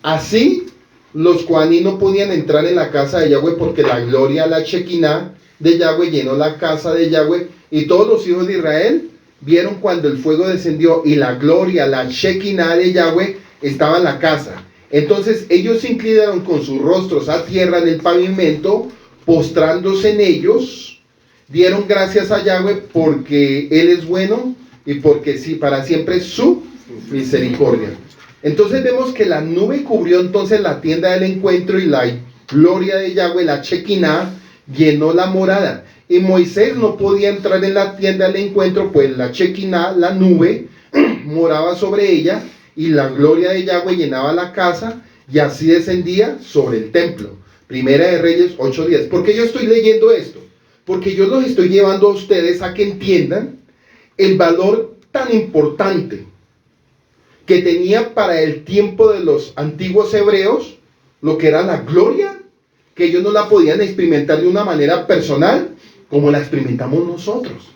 Así los Kohaní no podían entrar en la casa de Yahweh porque la gloria, la Shekinah de Yahweh llenó la casa de Yahweh, y todos los hijos de Israel vieron cuando el fuego descendió y la gloria, la Shekinah de Yahweh estaba en la casa. Entonces ellos se inclinaron con sus rostros a tierra en el pavimento, postrándose en ellos, dieron gracias a Yahweh porque Él es bueno y porque sí, para siempre es su misericordia. Entonces vemos que la nube cubrió entonces la tienda del encuentro y la gloria de Yahweh, la Shekinah, llenó la morada. Y Moisés no podía entrar en la tienda del encuentro, pues la Shekinah, la nube, moraba sobre ella y la gloria de Yahweh llenaba la casa y así descendía sobre el templo. Primera de Reyes 8:10. ¿Por qué yo estoy leyendo esto? Porque yo los estoy llevando a ustedes a que entiendan el valor tan importante que tenía para el tiempo de los antiguos hebreos lo que era la gloria, que ellos no la podían experimentar de una manera personal como la experimentamos nosotros.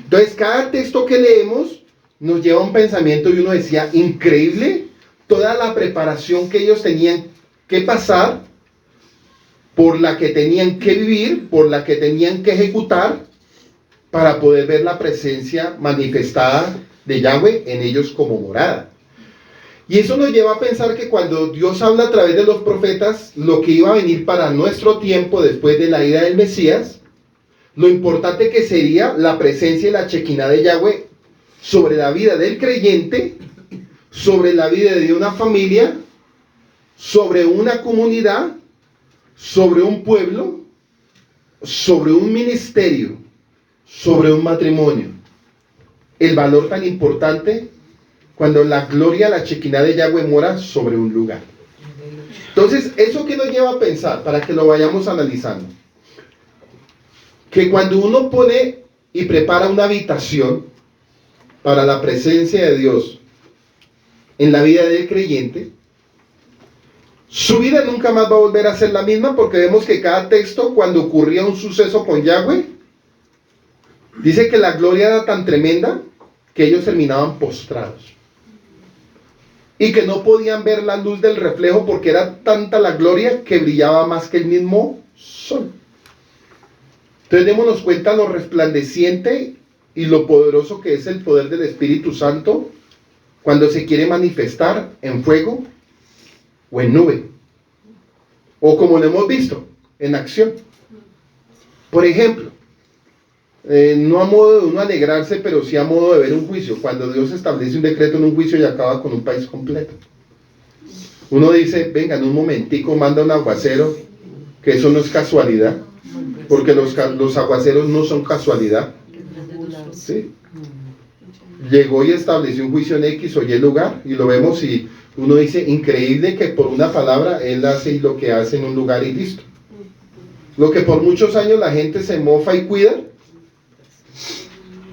Entonces cada texto que leemos nos lleva a un pensamiento, y uno decía, increíble toda la preparación que ellos tenían que pasar, por la que tenían que vivir, por la que tenían que ejecutar, para poder ver la presencia manifestada de Yahweh en ellos como morada. Y eso nos lleva a pensar que cuando Dios habla a través de los profetas, lo que iba a venir para nuestro tiempo después de la ida del Mesías, lo importante que sería la presencia y la Shekinah de Yahweh sobre la vida del creyente, sobre la vida de una familia, sobre una comunidad, sobre un pueblo, sobre un ministerio, sobre un matrimonio. El valor tan importante cuando la gloria, la Shekinah de Yahweh mora sobre un lugar. Entonces, ¿eso qué nos lleva a pensar? Para que lo vayamos analizando. Que cuando uno pone y prepara una habitación para la presencia de Dios en la vida del creyente, su vida nunca más va a volver a ser la misma, porque vemos que cada texto, cuando ocurría un suceso con Yahweh, dice que la gloria era tan tremenda que ellos terminaban postrados y que no podían ver la luz del reflejo, porque era tanta la gloria que brillaba más que el mismo sol. Entonces démonos cuenta lo resplandeciente y lo poderoso que es el poder del Espíritu Santo cuando se quiere manifestar en fuego o en nube, o como lo hemos visto, en acción. Por ejemplo, no a modo de uno alegrarse, pero sí a modo de ver un juicio. Cuando Dios establece un decreto en un juicio y acaba con un país completo, uno dice, venga, en un momentico manda un aguacero, que eso no es casualidad, porque los aguaceros no son casualidad. ¿Sí? Llegó y estableció un juicio en X o Y lugar, y lo vemos, y uno dice, increíble que por una palabra Él hace lo que hace en un lugar y listo. Lo que por muchos años la gente se mofa y cuida,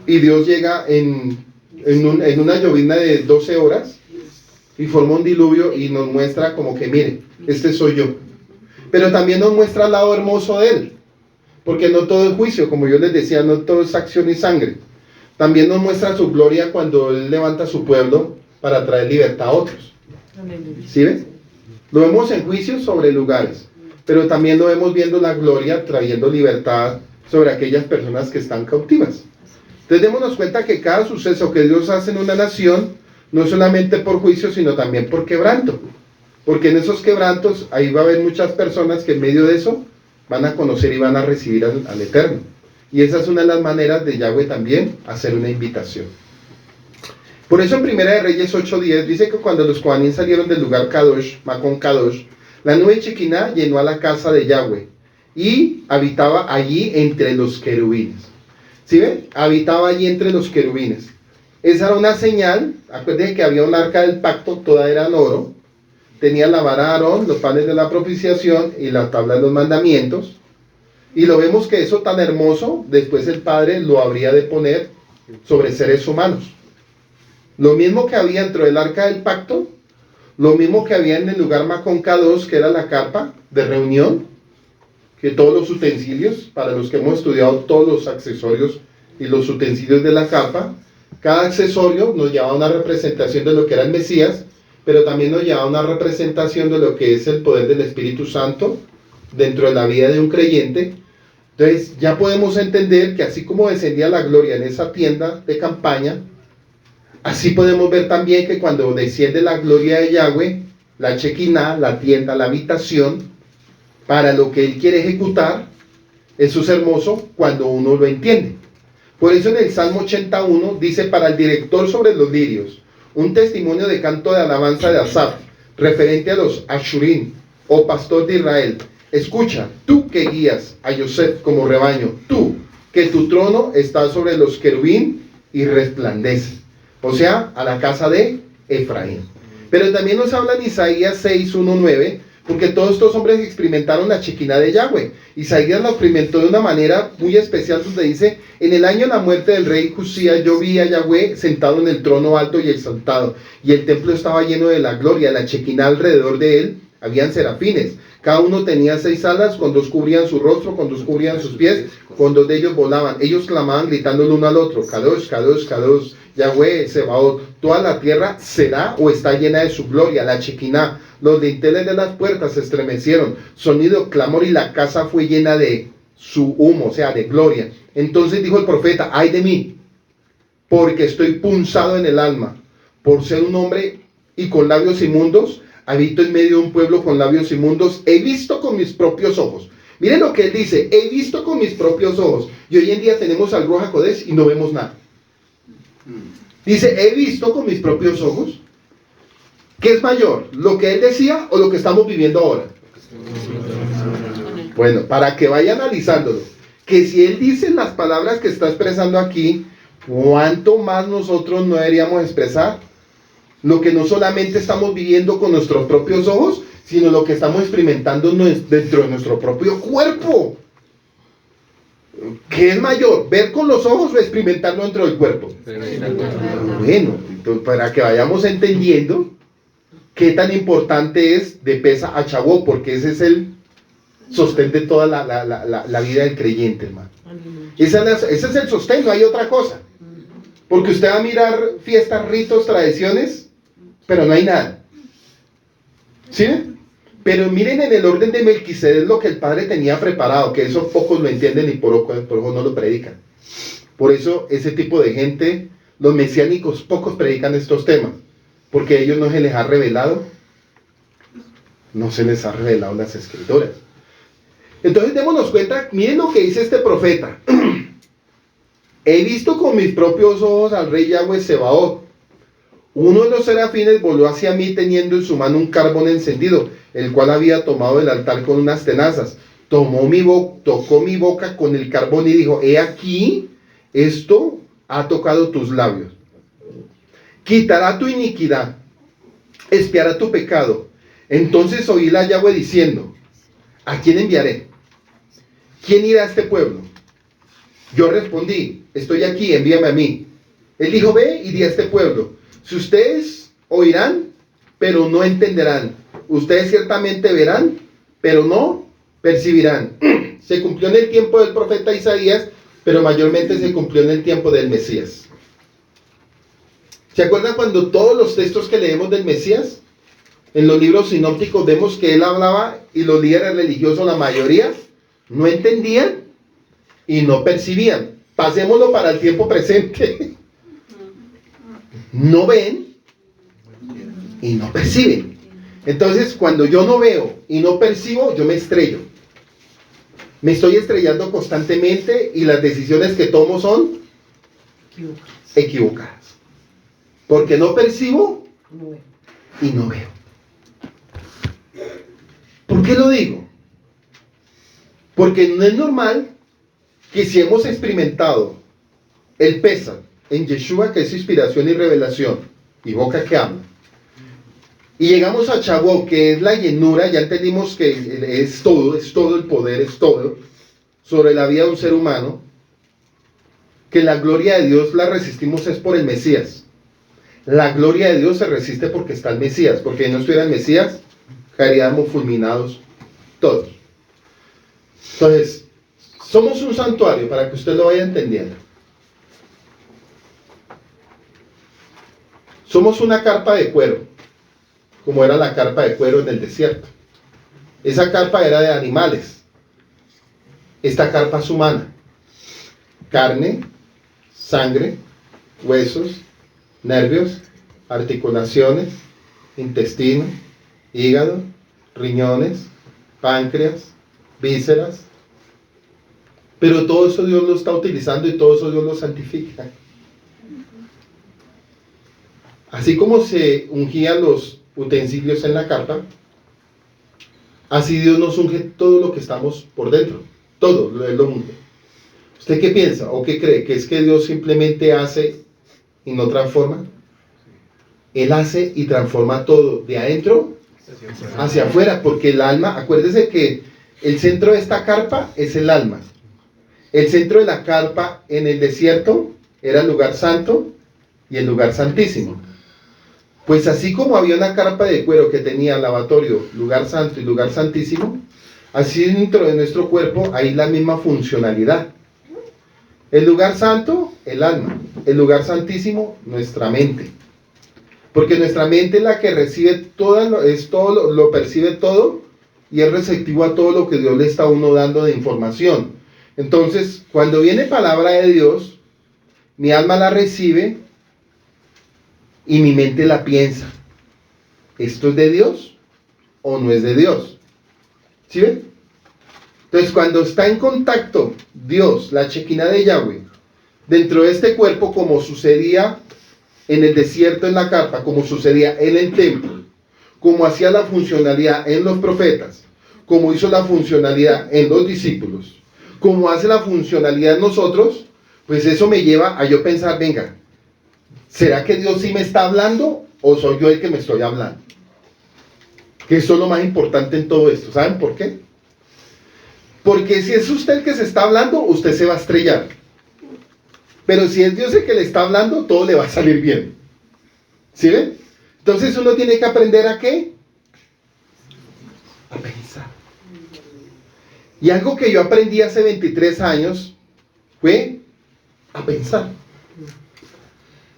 y Dios llega en una llovizna de 12 horas y forma un diluvio y nos muestra como que, mire, este soy yo. Pero también nos muestra el lado hermoso de Él, porque no todo es juicio, como yo les decía, no todo es acción y sangre. También nos muestra su gloria cuando Él levanta a su pueblo para traer libertad a otros. ¿Sí ves? Lo vemos en juicios sobre lugares, pero también lo vemos viendo la gloria trayendo libertad sobre aquellas personas que están cautivas. Entonces démonos cuenta que cada suceso que Dios hace en una nación, no solamente por juicio, sino también por quebranto. Porque en esos quebrantos, ahí va a haber muchas personas que en medio de eso van a conocer y van a recibir al Eterno. Y esa es una de las maneras de Yahweh también hacer una invitación. Por eso en Primera de Reyes 8:10 dice que cuando los Kohanim salieron del lugar Kadosh, Macón Kadosh, la nube Shekinah llenó a la casa de Yahweh y habitaba allí entre los querubines. ¿Sí ven? Habitaba allí entre los querubines. Esa era una señal. Acuérdense que había un arca del pacto, toda era en oro. Tenía la vara de Aarón, los panes de la propiciación y la tabla de los mandamientos. Y lo vemos que eso tan hermoso, después el Padre lo habría de poner sobre seres humanos. Lo mismo que había dentro del arca del pacto, lo mismo que había en el lugar Macón K2, que era la carpa de reunión, que todos los utensilios, para los que hemos estudiado todos los accesorios y los utensilios de la carpa, cada accesorio nos llevaba una representación de lo que era el Mesías, pero también nos lleva a una representación de lo que es el poder del Espíritu Santo dentro de la vida de un creyente. Entonces ya podemos entender que así como descendía la gloria en esa tienda de campaña, así podemos ver también que cuando desciende la gloria de Yahweh, la Shekinah, la tienda, la habitación, para lo que Él quiere ejecutar, eso es hermoso cuando uno lo entiende. Por eso en el Salmo 81 dice: para el director sobre los lirios, un testimonio de canto de alabanza de Asaf, referente a los Ashurim, oh pastor de Israel. Escucha, tú que guías a Yosef como rebaño, tú que tu trono está sobre los querubín y resplandece. O sea, a la casa de Efraín. Pero también nos habla en Isaías 6, 1, 9, porque todos estos hombres experimentaron la Shekinah de Yahweh. Isaías la experimentó de una manera muy especial, donde dice: en el año de la muerte del rey Josías, yo vi a Yahweh sentado en el trono alto y exaltado, y el templo estaba lleno de la gloria, la Shekinah alrededor de él, habían serafines. Cada uno tenía 6 alas, con 2 cubrían su rostro, con 2 cubrían sus pies, con 2 de ellos volaban. Ellos clamaban gritando el uno al otro: Kadosh, Kadosh, Kadosh, Yahweh, Sebaot. Toda la tierra será o está llena de su gloria, la Shekinah. Los dinteles de las puertas se estremecieron, sonido, clamor, y la casa fue llena de su humo, o sea, de gloria. Entonces dijo el profeta: ay de mí, porque estoy punzado en el alma, por ser un hombre y con labios inmundos, habito en medio de un pueblo con labios inmundos, he visto con mis propios ojos. Miren lo que él dice: he visto con mis propios ojos. Y hoy en día tenemos al Ruach HaKodesh y no vemos nada. Dice: he visto con mis propios ojos. ¿Qué es mayor? ¿Lo que él decía o lo que estamos viviendo ahora? Bueno, para que vaya analizándolo, que si él dice las palabras que está expresando aquí, ¿cuánto más nosotros no deberíamos expresar lo que no solamente estamos viviendo con nuestros propios ojos, sino lo que estamos experimentando dentro de nuestro propio cuerpo? ¿Qué es mayor? ¿Ver con los ojos o experimentarlo dentro del cuerpo? Bueno, entonces, para que vayamos entendiendo qué tan importante es de Pesa a Chabó, porque ese es el sostén de toda la vida del creyente, hermano. Ese es el sostén, no hay otra cosa. Porque usted va a mirar fiestas, ritos, tradiciones, pero no hay nada. ¿Sí? Pero miren en el orden de Melquisedec lo que el Padre tenía preparado, que eso pocos lo entienden y por eso no lo predican. Por eso ese tipo de gente, los mesiánicos, pocos predican estos temas, porque a ellos no se les ha revelado, las escrituras. Entonces démonos cuenta, miren lo que dice este profeta: he visto con mis propios ojos al rey Yahweh Sebaot. Uno de los serafines voló hacia mí teniendo en su mano un carbón encendido, el cual había tomado del altar con unas tenazas. Tocó mi boca con el carbón y dijo: he aquí, esto ha tocado tus labios. Quitará tu iniquidad, expiará tu pecado. Entonces oí a Yahweh diciendo: ¿a quién enviaré? ¿Quién irá a este pueblo? Yo respondí: estoy aquí, envíame a mí. Él dijo: ve y di a este pueblo: si ustedes oirán, pero no entenderán. Ustedes ciertamente verán, pero no percibirán. Se cumplió en el tiempo del profeta Isaías, pero mayormente se cumplió en el tiempo del Mesías. ¿Se acuerdan cuando todos los textos que leemos del Mesías, En los libros sinópticos vemos que él hablaba y los líderes religiosos, la mayoría, no entendían y no percibían. Pasémoslo para el tiempo presente. No ven y no perciben. Entonces, cuando yo no veo y no percibo, yo me estrello. Me estoy estrellando constantemente y las decisiones que tomo son equivocadas. Porque no percibo y no veo. ¿Por qué lo digo? Porque no es normal que si hemos experimentado el Pesaj en Yeshua, que es inspiración y revelación, y boca que habla, y llegamos a Shavuot, que es la llenura, ya entendimos que es todo el poder, es todo, sobre la vida de un ser humano, que la gloria de Dios la resistimos es por el Mesías. La gloria de Dios se resiste porque está el Mesías, porque si no estuviera el Mesías, caeríamos fulminados todos. Entonces, somos un santuario, para que usted lo vaya entendiendo. Somos una carpa de cuero, como era la carpa de cuero en el desierto. Esa carpa era de animales. Esta carpa es humana. Carne, sangre, huesos, nervios, articulaciones, intestino, hígado, riñones, páncreas, vísceras. Pero todo eso Dios lo está utilizando y todo eso Dios lo santifica. Así como se ungían los utensilios en la carpa, así Dios nos unge todo lo que estamos por dentro. Todo Él lo unge. ¿Usted qué piensa o qué cree? ¿Que es que Dios simplemente hace y no transforma? Él hace y transforma todo de adentro hacia afuera, porque el alma, acuérdese que el centro de esta carpa es el alma. El centro de la carpa en el desierto era el lugar santo y el lugar santísimo. Pues así como había una carpa de cuero que tenía lavatorio, lugar santo y lugar santísimo, así dentro de nuestro cuerpo hay la misma funcionalidad. El lugar santo, el alma. El lugar santísimo, nuestra mente. Porque nuestra mente es la que recibe lo percibe todo y es receptivo a todo lo que Dios le está a uno dando de información. Entonces, cuando viene palabra de Dios, mi alma la recibe y mi mente la piensa. ¿Esto es de Dios o no es de Dios? ¿Sí ven? Entonces, cuando está en contacto Dios, la Shekinah de Yahweh, dentro de este cuerpo, como sucedía en el desierto, en la carpa, como sucedía en el templo, como hacía la funcionalidad en los profetas, como hizo la funcionalidad en los discípulos, como hace la funcionalidad en nosotros, pues eso me lleva a yo pensar, venga, ¿será que Dios sí me está hablando o soy yo el que me estoy hablando? Que eso es lo más importante en todo esto. ¿Saben por qué? Porque si es usted el que se está hablando, usted se va a estrellar. Pero si es Dios el que le está hablando, todo le va a salir bien. ¿Sí ven? Entonces uno tiene que aprender ¿a qué? A pensar. Y algo que yo aprendí hace 23 años fue a pensar.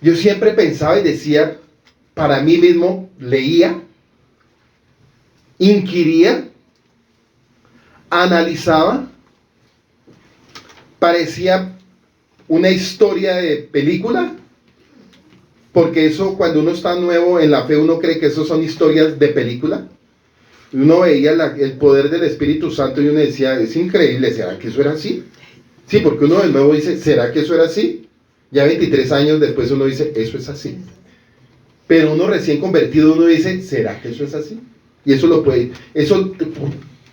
Yo siempre pensaba y decía, para mí mismo, leía, inquiría, analizaba, parecía una historia de película, porque eso cuando uno está nuevo en la fe, uno cree que eso son historias de película. Uno veía el poder del Espíritu Santo y uno decía, es increíble, ¿será que eso era así? Sí, porque uno de nuevo dice, ¿será que eso era así? Ya 23 años después uno dice, eso es así. Pero uno recién convertido, uno dice, ¿será que eso es así? Y eso lo puede,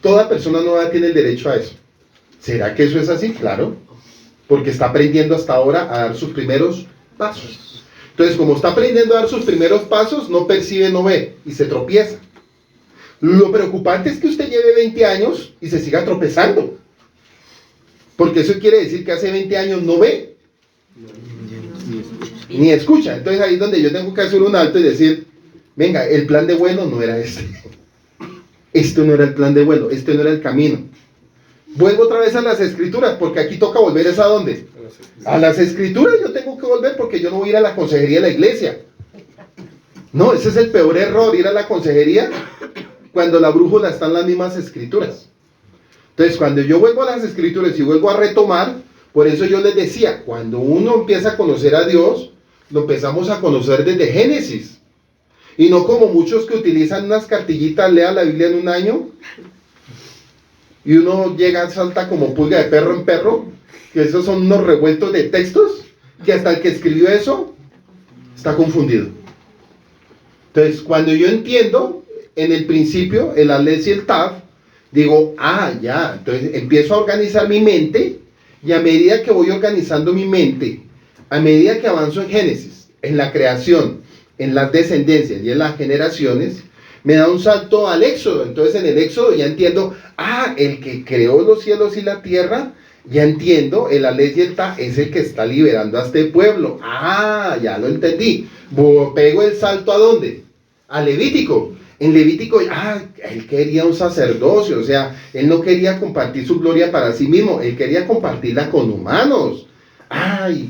toda persona nueva tiene el derecho a eso. ¿Será que eso es así? Claro, porque está aprendiendo hasta ahora a dar sus primeros pasos. Entonces, como está aprendiendo a dar sus primeros pasos, no percibe, no ve, y se tropieza. Lo preocupante es que usted lleve 20 años y se siga tropezando. Porque eso quiere decir que hace 20 años no ve, ni escucha. Entonces ahí es donde yo tengo que hacer un alto y decir, venga, el plan de vuelo no era este. Esto no era el plan de vuelo, este no era el camino. Vuelvo otra vez a las escrituras, porque aquí toca volver ¿es a dónde? A las escrituras yo tengo que volver porque yo no voy a ir a la consejería de la iglesia. No, ese es el peor error, ir a la consejería cuando la brújula está en las mismas escrituras. Entonces, cuando yo vuelvo a las escrituras y vuelvo a retomar, por eso yo les decía, cuando uno empieza a conocer a Dios, lo empezamos a conocer desde Génesis. Y no como muchos que utilizan unas cartillitas, lea la Biblia en un año, y uno llega, salta como pulga de perro en perro, que esos son unos revueltos de textos, que hasta el que escribió eso está confundido. Entonces, cuando yo entiendo en el principio, el Aleph y el Tav, digo, ya, entonces empiezo a organizar mi mente, y a medida que voy organizando mi mente, a medida que avanzo en Génesis, en la creación, en las descendencias y en las generaciones, me da un salto al Éxodo. Entonces en el Éxodo ya entiendo, el que creó los cielos y la tierra, ya entiendo, el Aleph y el Tav es el que está liberando a este pueblo. Ya lo entendí. Pego el salto ¿a dónde? A Levítico. En Levítico, él quería un sacerdocio, o sea, él no quería compartir su gloria para sí mismo, él quería compartirla con humanos.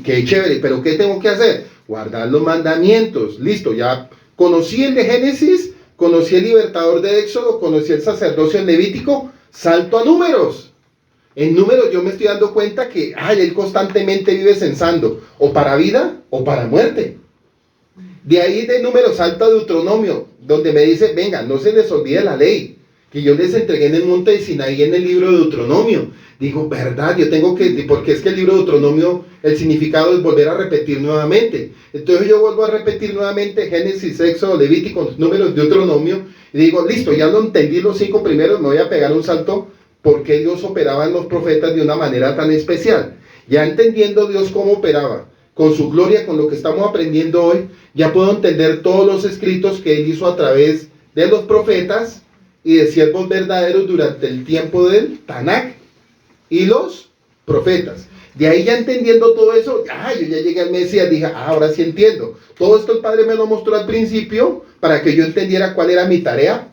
Qué chévere, pero ¿qué tengo que hacer? Guardar los mandamientos. Listo, ya conocí el de Génesis, conocí el libertador de Éxodo, conocí el sacerdocio en Levítico, salto a Números. En Números yo me estoy dando cuenta que, él constantemente vive censando, o para vida o para muerte. De ahí de Números salto a Deuteronomio, donde me dice, venga, no se les olvide la ley, que yo les entregué en el monte de Sinaí en el libro de Deuteronomio. Digo, verdad, yo tengo que, porque es que el libro de Deuteronomio, el significado es volver a repetir nuevamente. Entonces yo vuelvo a repetir nuevamente Génesis, Éxodo, Levítico, Números, Deuteronomio, y digo, listo, ya lo entendí los 5 primeros, me voy a pegar un salto, porque Dios operaba en los profetas de una manera tan especial. Ya entendiendo Dios cómo operaba, con su gloria, con lo que estamos aprendiendo hoy, ya puedo entender todos los escritos que Él hizo a través de los profetas y de siervos verdaderos durante el tiempo del Tanakh y los profetas. De ahí ya entendiendo todo eso, yo ya llegué al Mesías, dije, ahora sí entiendo. Todo esto el Padre me lo mostró al principio para que yo entendiera cuál era mi tarea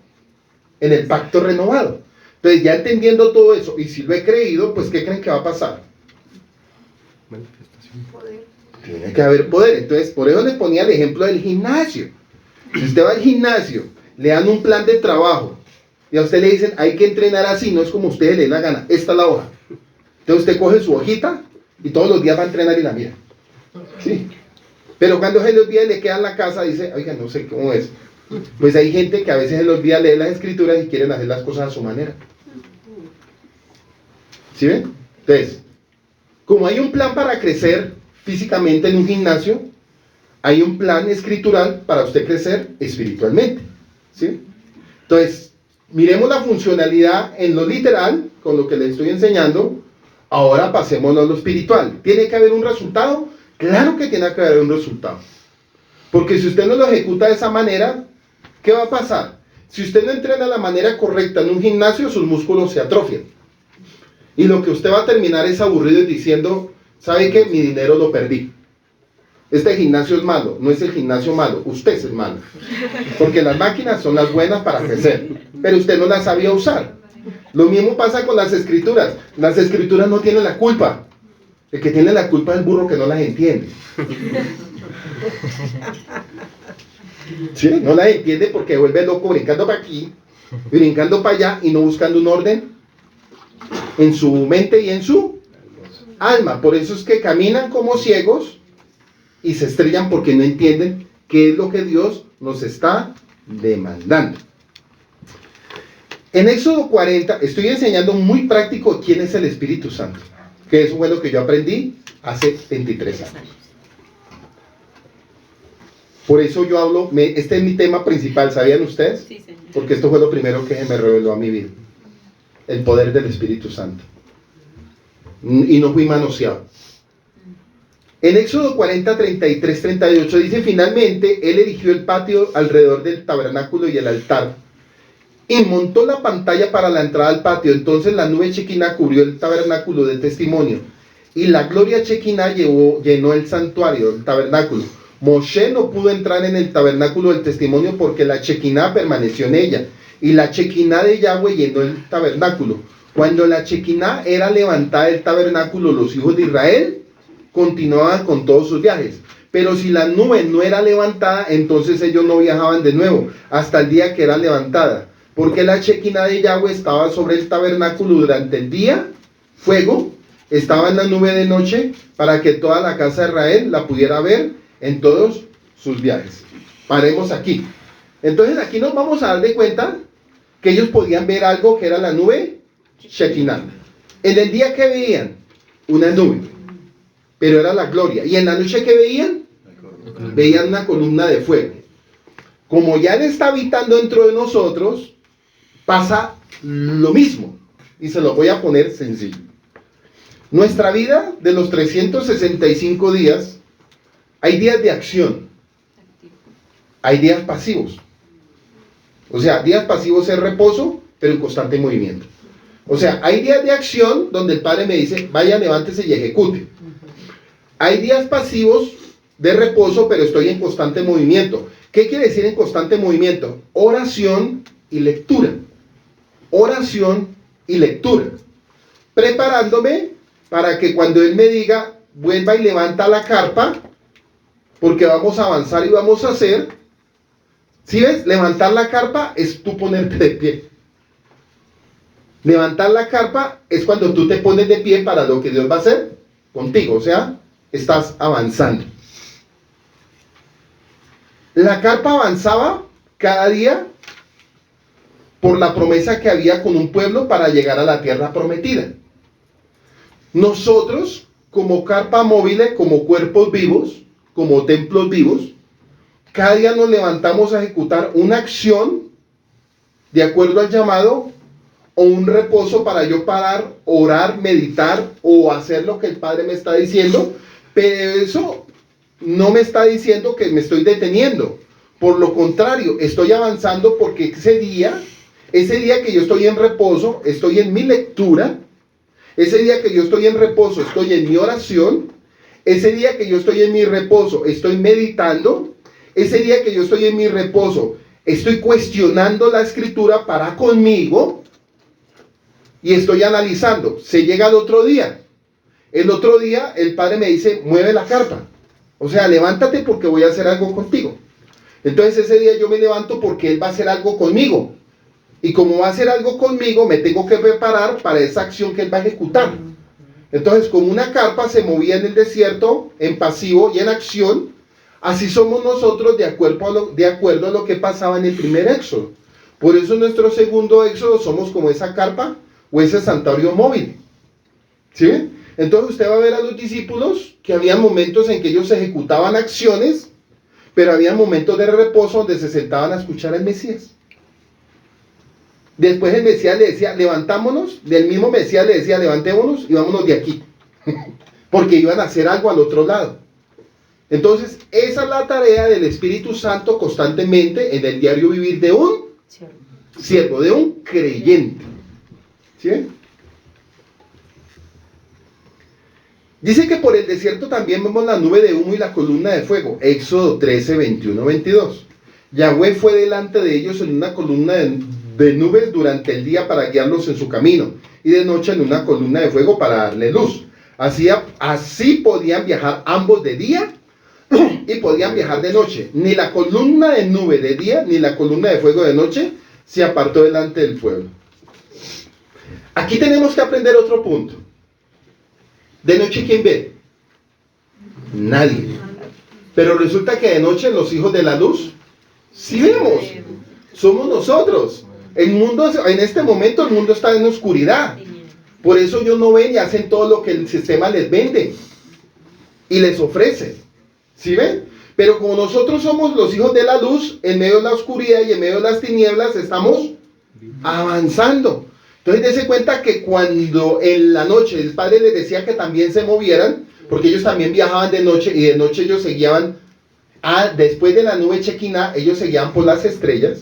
en el pacto renovado. Entonces ya entendiendo todo eso, y si lo he creído, pues ¿qué creen que va a pasar? Poder. Tiene que haber poder. Entonces por eso les ponía el ejemplo del gimnasio. Si usted va al gimnasio, le dan un plan de trabajo, y a usted le dicen, hay que entrenar así, no es como a usted le dé la gana, esta es la hoja. Entonces usted coge su hojita, y todos los días va a entrenar y la mira. ¿Sí? Pero cuando se le olvida y le queda en la casa, dice, oiga, no sé cómo es. Pues hay gente que a veces se le olvida leer las escrituras y quieren hacer las cosas a su manera. ¿Sí ven? Entonces, como hay un plan para crecer físicamente en un gimnasio, hay un plan escritural para usted crecer espiritualmente. ¿Sí? Entonces, miremos la funcionalidad en lo literal, con lo que les estoy enseñando. Ahora pasémonos a lo espiritual. ¿Tiene que haber un resultado? Claro que tiene que haber un resultado. Porque si usted no lo ejecuta de esa manera, ¿qué va a pasar? Si usted no entrena de la manera correcta en un gimnasio, sus músculos se atrofian. Y lo que usted va a terminar es aburrido y diciendo, ¿sabe qué? Mi dinero lo perdí. Este gimnasio es malo, no es el gimnasio malo, usted es el malo. Porque las máquinas son las buenas para crecer, pero usted no las sabía usar. Lo mismo pasa con las escrituras. Las escrituras no tienen la culpa. El que tiene la culpa es el burro que no las entiende. ¿Sí? No las entiende porque vuelve loco brincando para aquí, brincando para allá y no buscando un orden en su mente y en su alma. Por eso es que caminan como ciegos y se estrellan porque no entienden qué es lo que Dios nos está demandando. En Éxodo 40 estoy enseñando muy práctico quién es el Espíritu Santo, que eso fue lo que yo aprendí hace 23 años. Por eso yo hablo, este es mi tema principal, ¿sabían ustedes? Sí, señor. Porque esto fue lo primero que se me reveló a mi vida, el poder del Espíritu Santo. Y no fui manoseado. En Éxodo 40, 33, 38 dice, finalmente él erigió el patio alrededor del tabernáculo y el altar, y montó la pantalla para la entrada al patio. Entonces la nube chequina cubrió el tabernáculo del testimonio, y la gloria chequina llenó el santuario, el tabernáculo. Moshe no pudo entrar en el tabernáculo del testimonio porque la chequina permaneció en ella, y la chequina de Yahweh llenó el tabernáculo. Cuando la chequina era levantada del tabernáculo, los hijos de Israel continuaban con todos sus viajes. Pero si la nube no era levantada, entonces ellos no viajaban de nuevo, hasta el día que era levantada. Porque la Shekinah de Yahweh estaba sobre el tabernáculo durante el día, fuego, estaba en la nube de noche, para que toda la casa de Israel la pudiera ver en todos sus viajes. Paremos aquí. Entonces aquí nos vamos a dar de cuenta que ellos podían ver algo que era la nube Shekinah. En el día que veían una nube, pero era la gloria. Y en la noche que veían una columna de fuego. Como ya Él está habitando dentro de nosotros, pasa lo mismo. Y se lo voy a poner sencillo. Nuestra vida de los 365 días, hay días de acción, hay días pasivos. O sea, días pasivos es reposo, pero en constante movimiento. O sea, hay días de acción donde el Padre me dice, vaya, levántese y ejecute. Hay días pasivos de reposo, pero estoy en constante movimiento. ¿Qué quiere decir en constante movimiento? Oración y lectura. Oración y lectura. Preparándome para que cuando Él me diga, vuelva y levanta la carpa, porque vamos a avanzar y vamos a hacer. ¿Sí ves? Levantar la carpa es tú ponerte de pie. Levantar la carpa es cuando tú te pones de pie para lo que Dios va a hacer contigo. O sea, estás avanzando. La carpa avanzaba cada día por la promesa que había con un pueblo para llegar a la tierra prometida. Nosotros, como carpa móvil, como cuerpos vivos, como templos vivos, cada día nos levantamos a ejecutar una acción de acuerdo al llamado o un reposo para yo parar, orar, meditar o hacer lo que el Padre me está diciendo, pero eso no me está diciendo que me estoy deteniendo. Por lo contrario, estoy avanzando porque ese día que yo estoy en reposo, estoy en mi lectura, ese día que yo estoy en reposo, estoy en mi oración, ese día que yo estoy en mi reposo, estoy meditando, ese día que yo estoy en mi reposo, estoy cuestionando la escritura para conmigo y estoy analizando. Se llega al otro día. El otro día el Padre me dice, mueve la carpa. O sea, levántate porque voy a hacer algo contigo. Entonces ese día yo me levanto porque Él va a hacer algo conmigo. Y como va a hacer algo conmigo, me tengo que preparar para esa acción que Él va a ejecutar. Entonces, como una carpa se movía en el desierto, en pasivo y en acción, así somos nosotros de acuerdo a lo que pasaba en el primer éxodo. Por eso en nuestro segundo éxodo somos como esa carpa o ese santuario móvil. ¿Sí? Entonces usted va a ver a los discípulos que había momentos en que ellos ejecutaban acciones, pero había momentos de reposo donde se sentaban a escuchar al Mesías. Después el Mesías le decía, levantámonos, del mismo Mesías le decía, levantémonos y vámonos de aquí. Porque iban a hacer algo al otro lado. Entonces, esa es la tarea del Espíritu Santo constantemente en el diario vivir de un siervo, de un creyente. ¿Sí? Dice que por el desierto también vemos la nube de humo y la columna de fuego. Éxodo 13, 21, 22. Yahweh fue delante de ellos en una columna de nubes durante el día para guiarlos en su camino, y de noche en una columna de fuego para darle luz. Así podían viajar ambos de día y podían viajar de noche. Ni la columna de nube de día ni la columna de fuego de noche se apartó delante del pueblo. Aquí tenemos que aprender otro punto. De noche, ¿quién ve? Nadie. Pero resulta que de noche los hijos de la luz sí vemos. Somos nosotros. El mundo, en este momento el mundo está en oscuridad. Por eso ellos no ven y hacen todo lo que el sistema les vende y les ofrece. ¿Sí ven? Pero como nosotros somos los hijos de la luz, en medio de la oscuridad y en medio de las tinieblas estamos avanzando. Entonces dése cuenta que cuando en la noche el Padre les decía que también se movieran, porque ellos también viajaban de noche y de noche ellos se guiaban, después de la nube Shekinah, ellos se guiaban por las estrellas.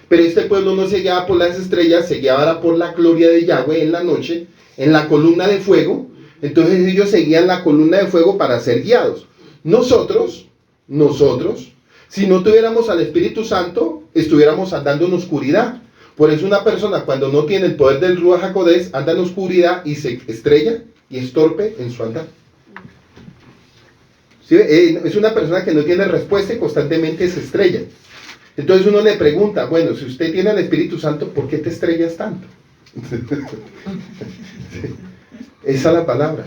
Pero este pueblo no se guiaba por las estrellas, se guiaba por la gloria de Yahweh en la noche, en la columna de fuego. Entonces ellos seguían la columna de fuego para ser guiados. Nosotros, si no tuviéramos al Espíritu Santo, estuviéramos andando en oscuridad. Por eso una persona cuando no tiene el poder del Ruach HaKodesh anda en oscuridad y se estrella y es torpe en su andar. ¿Sí? Es una persona que no tiene respuesta y constantemente se estrella. Entonces uno le pregunta, bueno, si usted tiene al Espíritu Santo, ¿por qué te estrellas tanto? Esa es la palabra.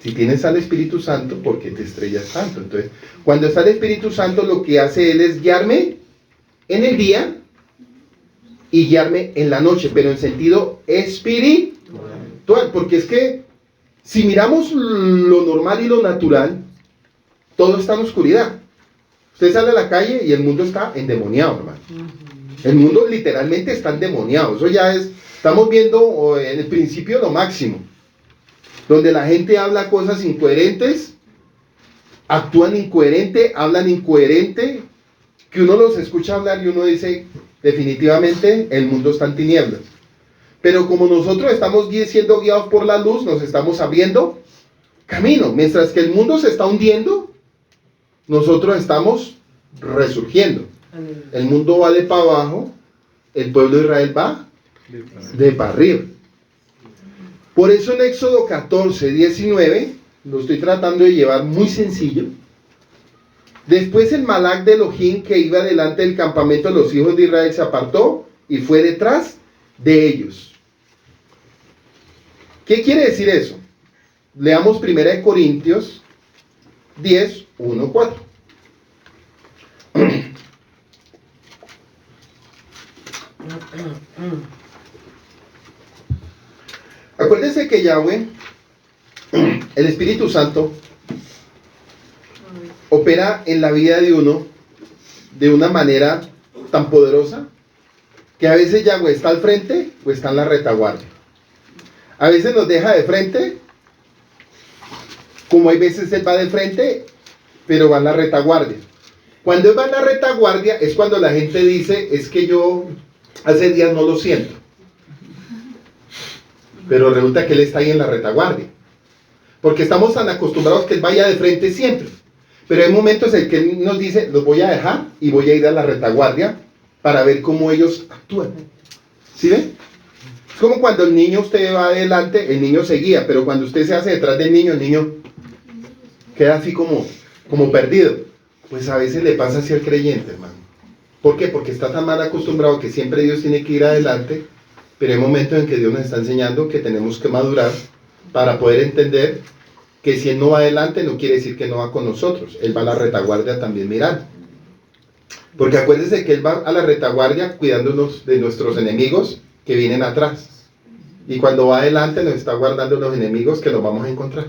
Si tienes al Espíritu Santo, ¿por qué te estrellas tanto? Entonces, cuando está el Espíritu Santo, lo que hace Él es guiarme en el día y guiarme en la noche, pero en sentido espiritual, porque es que si miramos lo normal y lo natural, todo está en oscuridad. Usted sale a la calle y el mundo está endemoniado, hermano. El mundo literalmente está endemoniado. Eso ya es, estamos viendo en el principio lo máximo, donde la gente habla cosas incoherentes, actúan incoherente, hablan incoherente, que uno los escucha hablar y uno dice, definitivamente el mundo está en tinieblas. Pero como nosotros estamos siendo guiados por la luz, nos estamos abriendo camino. Mientras que el mundo se está hundiendo, nosotros estamos resurgiendo. El mundo va de para abajo, el pueblo de Israel va de para arriba. Por eso en Éxodo 14, 19, lo estoy tratando de llevar muy sencillo. Después el Malak de Elohim que iba delante del campamento de los hijos de Israel se apartó y fue detrás de ellos. ¿Qué quiere decir eso? Leamos 1 Corintios 10, 1, 4. Acuérdense que Yahweh, el Espíritu Santo, opera en la vida de uno de una manera tan poderosa que a veces Yahweh está al frente o está en la retaguardia. A veces nos deja de frente, como hay veces Él va de frente, pero va en la retaguardia. Cuando Él va en la retaguardia es cuando la gente dice, es que yo hace días no lo siento. Pero resulta que Él está ahí en la retaguardia. Porque estamos tan acostumbrados que Él vaya de frente siempre. Pero hay momentos en que Él nos dice, los voy a dejar y voy a ir a la retaguardia para ver cómo ellos actúan. ¿Sí ven? Es como cuando el niño, usted va adelante, el niño se guía, pero cuando usted se hace detrás del niño, el niño queda así como perdido. Pues a veces le pasa así al creyente, hermano. ¿Por qué? Porque está tan mal acostumbrado que siempre Dios tiene que ir adelante, pero hay momentos en que Dios nos está enseñando que tenemos que madurar para poder entender que si Él no va adelante no quiere decir que no va con nosotros. Él va a la retaguardia también mirando. Porque acuérdense que Él va a la retaguardia cuidándonos de nuestros enemigos que vienen atrás. Y cuando va adelante nos está guardando los enemigos que nos vamos a encontrar.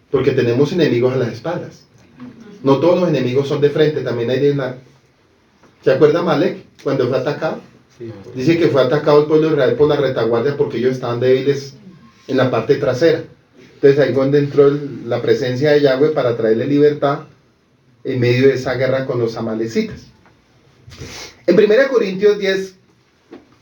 Porque tenemos enemigos a las espaldas. No todos los enemigos son de frente, también hay de la... ¿Se acuerda Malek cuando fue atacado? Dice que fue atacado el pueblo de Israel por la retaguardia porque ellos estaban débiles en la parte trasera. Entonces ahí fue donde entró la presencia de Yahweh para traerle libertad en medio de esa guerra con los amalecitas. En 1 Corintios 10,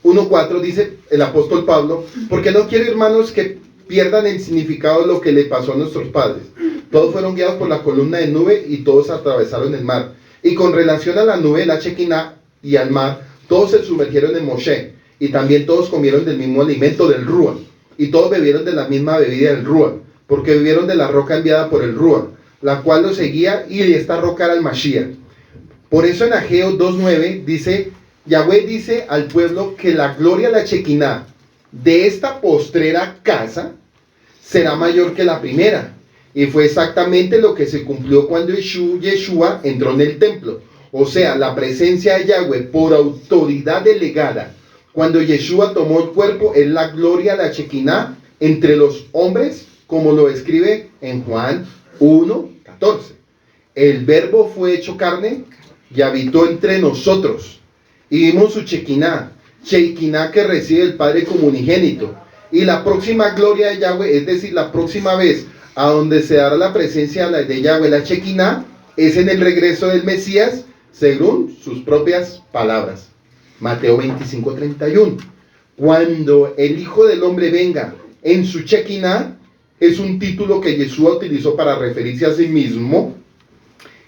1, 4 dice el apóstol Pablo, porque no quiero, hermanos, que pierdan el significado de lo que le pasó a nuestros padres. Todos fueron guiados por la columna de nube y todos atravesaron el mar. Y con relación a la nube, la Shekinah y al mar, todos se sumergieron en Moshe. Y también todos comieron del mismo alimento del Ruach. Y todos bebieron de la misma bebida del Ruach, porque bebieron de la roca enviada por el Ruach, la cual los seguía, y esta roca era el Mashiach. Por eso en Ageo 2.9 dice, Yahweh dice al pueblo que la gloria de la Shekinah de esta postrera casa será mayor que la primera. Y fue exactamente lo que se cumplió cuando Yeshua entró en el templo. O sea, la presencia de Yahweh por autoridad delegada. Cuando Yeshua tomó el cuerpo, es la gloria de la Shekinah entre los hombres, como lo escribe en Juan 1:14. El verbo fue hecho carne y habitó entre nosotros. Y vimos su Shekinah que recibe el Padre como unigénito. Y la próxima gloria de Yahweh, es decir, la próxima vez a donde se dará la presencia de Yahweh, la Shekinah, es en el regreso del Mesías, según sus propias palabras. Mateo 25:31. Cuando el Hijo del Hombre venga en su Shekinah, es un título que Yeshua utilizó para referirse a sí mismo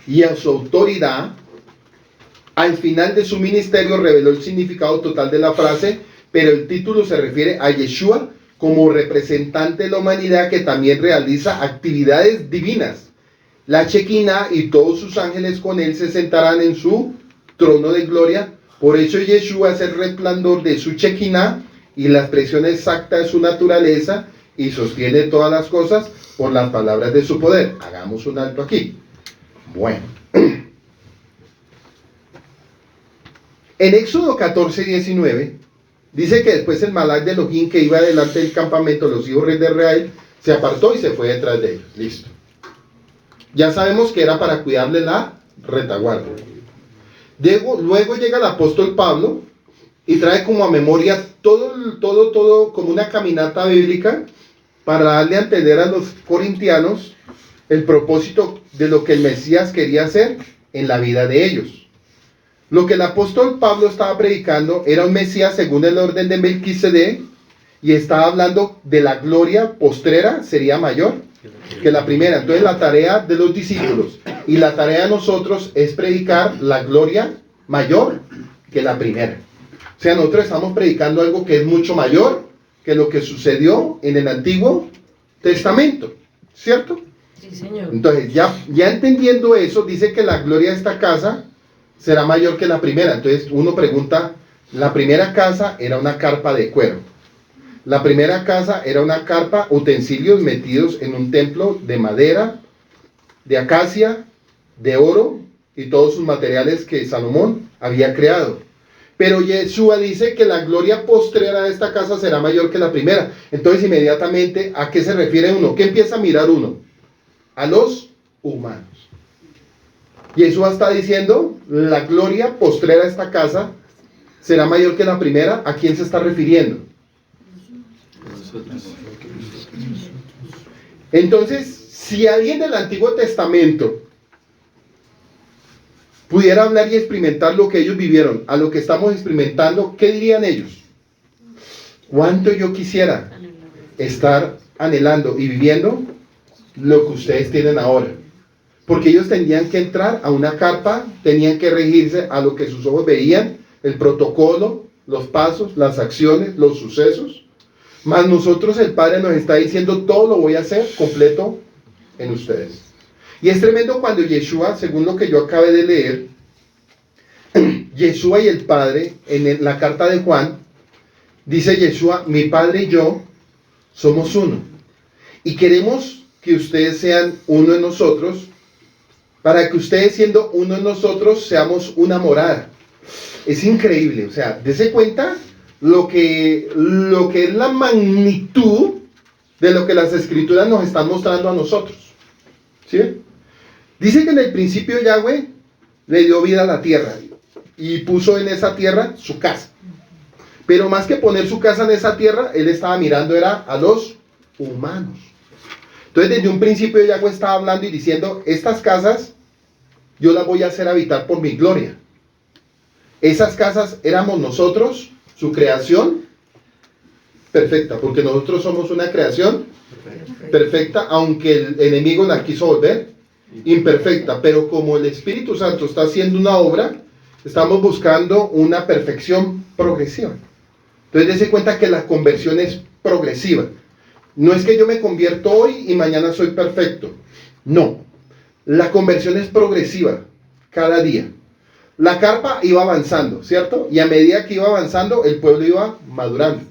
y a su autoridad. Al final de su ministerio reveló el significado total de la frase, pero el título se refiere a Yeshua como representante de la humanidad que también realiza actividades divinas La Shekinah y todos sus ángeles con él se sentarán en su trono de gloria. Por eso Yeshua es el resplandor de su Shekinah y la expresión exacta de su naturaleza y sostiene todas las cosas por las palabras de su poder. Hagamos un alto aquí. Bueno. En Éxodo 14, 19, dice que después el Malach de Elohim que iba delante del campamento, los hijos de Israel, se apartó y se fue detrás de ellos. Listo. Ya sabemos que era para cuidarle la retaguardia. Luego llega el apóstol Pablo y trae como a memoria todo como una caminata bíblica para darle a entender a los corintianos el propósito de lo que el Mesías quería hacer en la vida de ellos. Lo que el apóstol Pablo estaba predicando era un Mesías según el orden de Melquisedec y estaba hablando de la gloria postrera, sería mayor que la primera. Entonces la tarea de los discípulos y la tarea de nosotros es predicar la gloria mayor que la primera. O sea, nosotros estamos predicando algo que es mucho mayor que lo que sucedió en el Antiguo Testamento, ¿cierto? Sí, señor. Entonces, ya entendiendo eso, dice que la gloria de esta casa será mayor que la primera. Entonces, uno pregunta, la primera casa era una carpa de cuero. La primera casa era una carpa, utensilios metidos en un templo de madera, de acacia, de oro y todos sus materiales que Salomón había creado. Pero Yeshua dice que la gloria postrera de esta casa será mayor que la primera. Entonces, inmediatamente, ¿a qué se refiere uno? ¿Qué empieza a mirar uno? A los humanos. Yeshua está diciendo, la gloria postrera de esta casa será mayor que la primera. ¿A quién se está refiriendo? Entonces, si alguien del Antiguo Testamento pudiera hablar y experimentar lo que ellos vivieron, a lo que estamos experimentando, ¿qué dirían ellos? ¿Cuánto yo quisiera estar anhelando y viviendo lo que ustedes tienen ahora? Porque ellos tenían que entrar a una carpa, tenían que regirse a lo que sus ojos veían, el protocolo, los pasos, las acciones, los sucesos. Mas nosotros, el Padre nos está diciendo, todo lo voy a hacer completo en ustedes. Y es tremendo cuando Yeshua, según lo que yo acabé de leer, Yeshua y el Padre, en la carta de Juan, dice Yeshua, mi Padre y yo somos uno. Y queremos que ustedes sean uno en nosotros, para que ustedes siendo uno en nosotros seamos una morada. Es increíble, o sea, dése cuenta lo que es la magnitud de lo que las Escrituras nos están mostrando a nosotros. ¿Sí? Dice que en el principio Yahweh le dio vida a la tierra y puso en esa tierra su casa. Pero más que poner su casa en esa tierra, él estaba mirando era a los humanos. Entonces desde un principio Yahweh estaba hablando y diciendo, estas casas yo las voy a hacer habitar por mi gloria. Esas casas éramos nosotros, su creación perfecta, porque nosotros somos una creación perfecta, aunque el enemigo la quiso volver imperfecta, pero como el Espíritu Santo está haciendo una obra, estamos buscando una perfección progresiva. Entonces dése cuenta que la conversión es progresiva. No es que yo me convierto hoy y mañana soy perfecto. No, la conversión es progresiva cada día. La carpa iba avanzando, ¿cierto? Y a medida que iba avanzando, el pueblo iba madurando.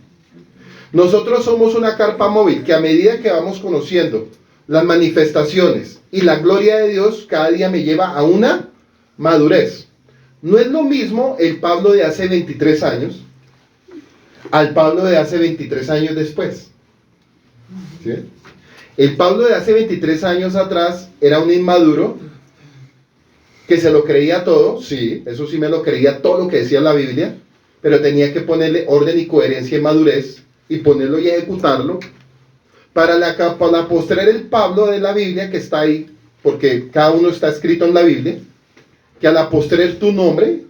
Nosotros somos una carpa móvil que a medida que vamos conociendo las manifestaciones y la gloria de Dios, cada día me lleva a una madurez. No es lo mismo el Pablo de hace 23 años al Pablo de hace 23 años después. ¿Sí? El Pablo de hace 23 años atrás era un inmaduro que se lo creía todo, sí, eso sí me lo creía todo lo que decía la Biblia, pero tenía que ponerle orden y coherencia y madurez y ponerlo y ejecutarlo. Para la postrer el Pablo de la Biblia que está ahí, porque cada uno está escrito en la Biblia, que a la postrer tu nombre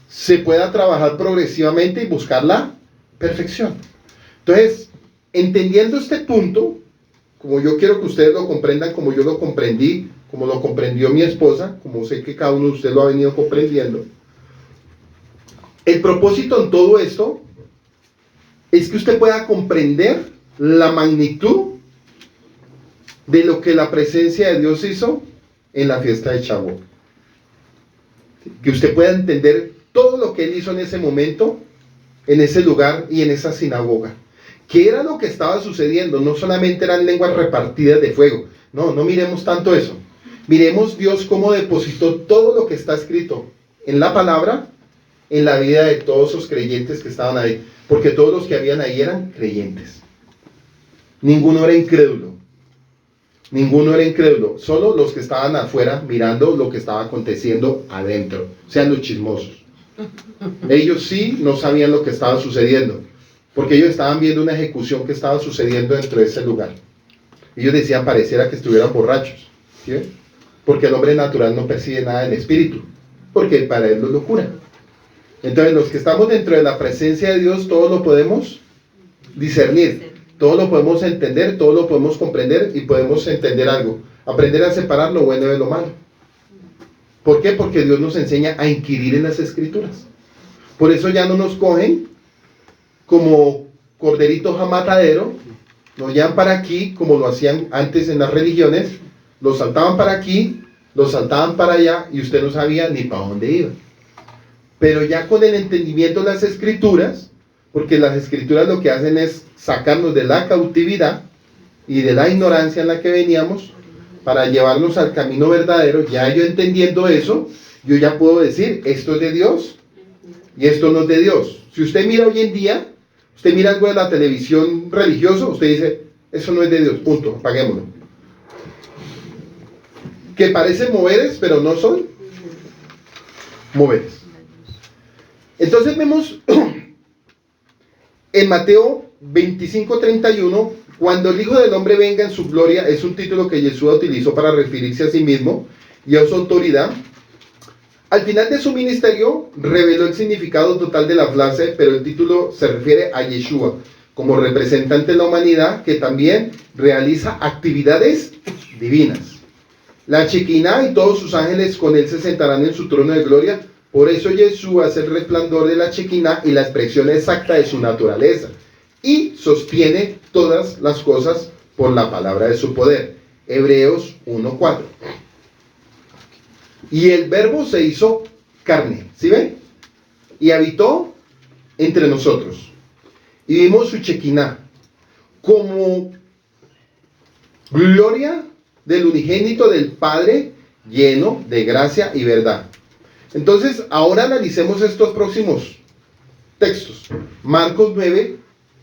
se pueda trabajar progresivamente y buscar la perfección. Entonces, entendiendo este punto, como yo quiero que ustedes lo comprendan, como yo lo comprendí, como lo comprendió mi esposa, como sé que cada uno de ustedes lo ha venido comprendiendo, el propósito en todo esto es que usted pueda comprender la magnitud de lo que la presencia de Dios hizo en la fiesta de Shavuot. Que usted pueda entender todo lo que él hizo en ese momento, en ese lugar y en esa sinagoga. ¿Qué era lo que estaba sucediendo? No solamente eran lenguas repartidas de fuego. No miremos tanto eso. Miremos Dios cómo depositó todo lo que está escrito en la palabra, en la vida de todos esos creyentes que estaban ahí. Porque todos los que habían ahí eran creyentes. Ninguno era incrédulo. Ninguno era incrédulo. Solo los que estaban afuera mirando lo que estaba aconteciendo adentro. Sean los chismosos. Ellos sí no sabían lo que estaba sucediendo. Porque ellos estaban viendo una ejecución que estaba sucediendo dentro de ese lugar. Ellos decían, pareciera que estuvieran borrachos. ¿Sí? Porque el hombre natural no percibe nada del espíritu. Porque para él es locura. Entonces los que estamos dentro de la presencia de Dios, todos lo podemos discernir. Todo lo podemos entender, todo lo podemos comprender y podemos entender algo. Aprender a separar lo bueno de lo malo. ¿Por qué? Porque Dios nos enseña a inquirir en las Escrituras. Por eso ya no nos cogen como corderitos a matadero, nos llevan para aquí, como lo hacían antes en las religiones, los saltaban para aquí, los saltaban para allá y usted no sabía ni para dónde iba. Pero ya con el entendimiento de las Escrituras, porque las Escrituras lo que hacen es sacarnos de la cautividad y de la ignorancia en la que veníamos para llevarnos al camino verdadero. Ya yo entendiendo eso, yo ya puedo decir, esto es de Dios y esto no es de Dios. Si usted mira hoy en día, usted mira algo de la televisión religioso, usted dice, eso no es de Dios, punto, apaguémoslo. Que parecen moveres, pero no son moveres. Entonces vemos en Mateo 25:31, cuando el Hijo del Hombre venga en su gloria, es un título que Yeshua utilizó para referirse a sí mismo y a su autoridad. Al final de su ministerio reveló el significado total de la frase, pero el título se refiere a Yeshua como representante de la humanidad que también realiza actividades divinas. La Shekinah y todos sus ángeles con él se sentarán en su trono de gloria. Por eso Yeshua es el resplandor de la Shekinah y la expresión exacta de su naturaleza. Y sostiene todas las cosas por la palabra de su poder. Hebreos 1:4. Y el verbo se hizo carne, ¿sí ven? Y habitó entre nosotros. Y vimos su Shekinah como gloria del unigénito del Padre, lleno de gracia y verdad. Entonces, ahora analicemos estos próximos textos. Marcos 9,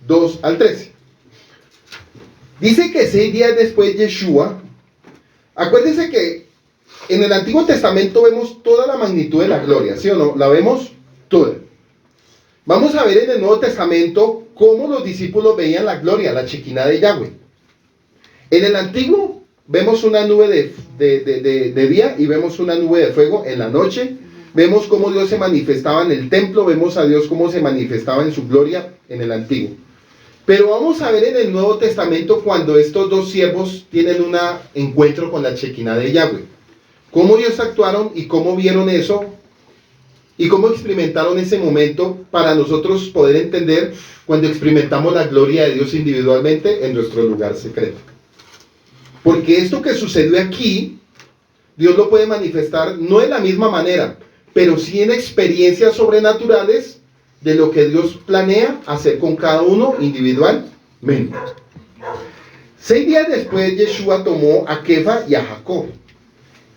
2 al 13. Dice que 6 días después Yeshua, acuérdense que en el Antiguo Testamento vemos toda la magnitud de la gloria, ¿sí o no? La vemos toda. Vamos a ver en el Nuevo Testamento cómo los discípulos veían la gloria, la Shekinah de Yahweh. En el Antiguo vemos una nube de día y vemos una nube de fuego en la noche. Vemos cómo Dios se manifestaba en el templo, vemos a Dios cómo se manifestaba en su gloria en el Antiguo. Pero vamos a ver en el Nuevo Testamento cuando estos dos siervos tienen un encuentro con la Shekinah de Yahweh. Cómo ellos actuaron y cómo vieron eso y cómo experimentaron ese momento para nosotros poder entender cuando experimentamos la gloria de Dios individualmente en nuestro lugar secreto. Porque esto que sucedió aquí, Dios lo puede manifestar no de la misma manera, pero sí en experiencias sobrenaturales de lo que Dios planea hacer con cada uno individualmente. 6 días después, Yeshua tomó a Kefa y a Jacob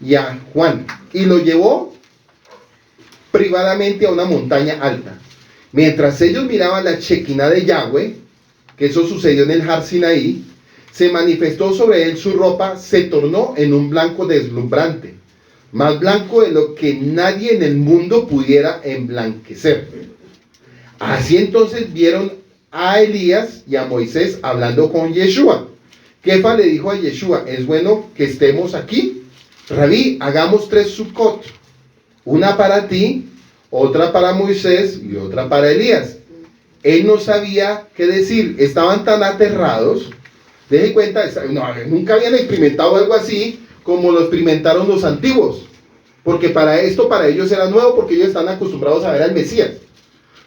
y a Juan y lo llevó privadamente a una montaña alta. Mientras ellos miraban la Shekinah de Yahweh, que eso sucedió en el Har Sinaí, se manifestó sobre él su ropa, se tornó en un blanco deslumbrante, más blanco de lo que nadie en el mundo pudiera emblanquecer. Así entonces vieron a Elías y a Moisés hablando con Yeshua. Kefa le dijo a Yeshua, es bueno que estemos aquí. Rabí, hagamos 3 Sukkot, una para ti, otra para Moisés y otra para Elías. Él no sabía qué decir, estaban tan aterrados. Deje cuenta, nunca habían experimentado algo así como lo experimentaron los antiguos, porque para ellos era nuevo, porque ellos están acostumbrados a ver al Mesías.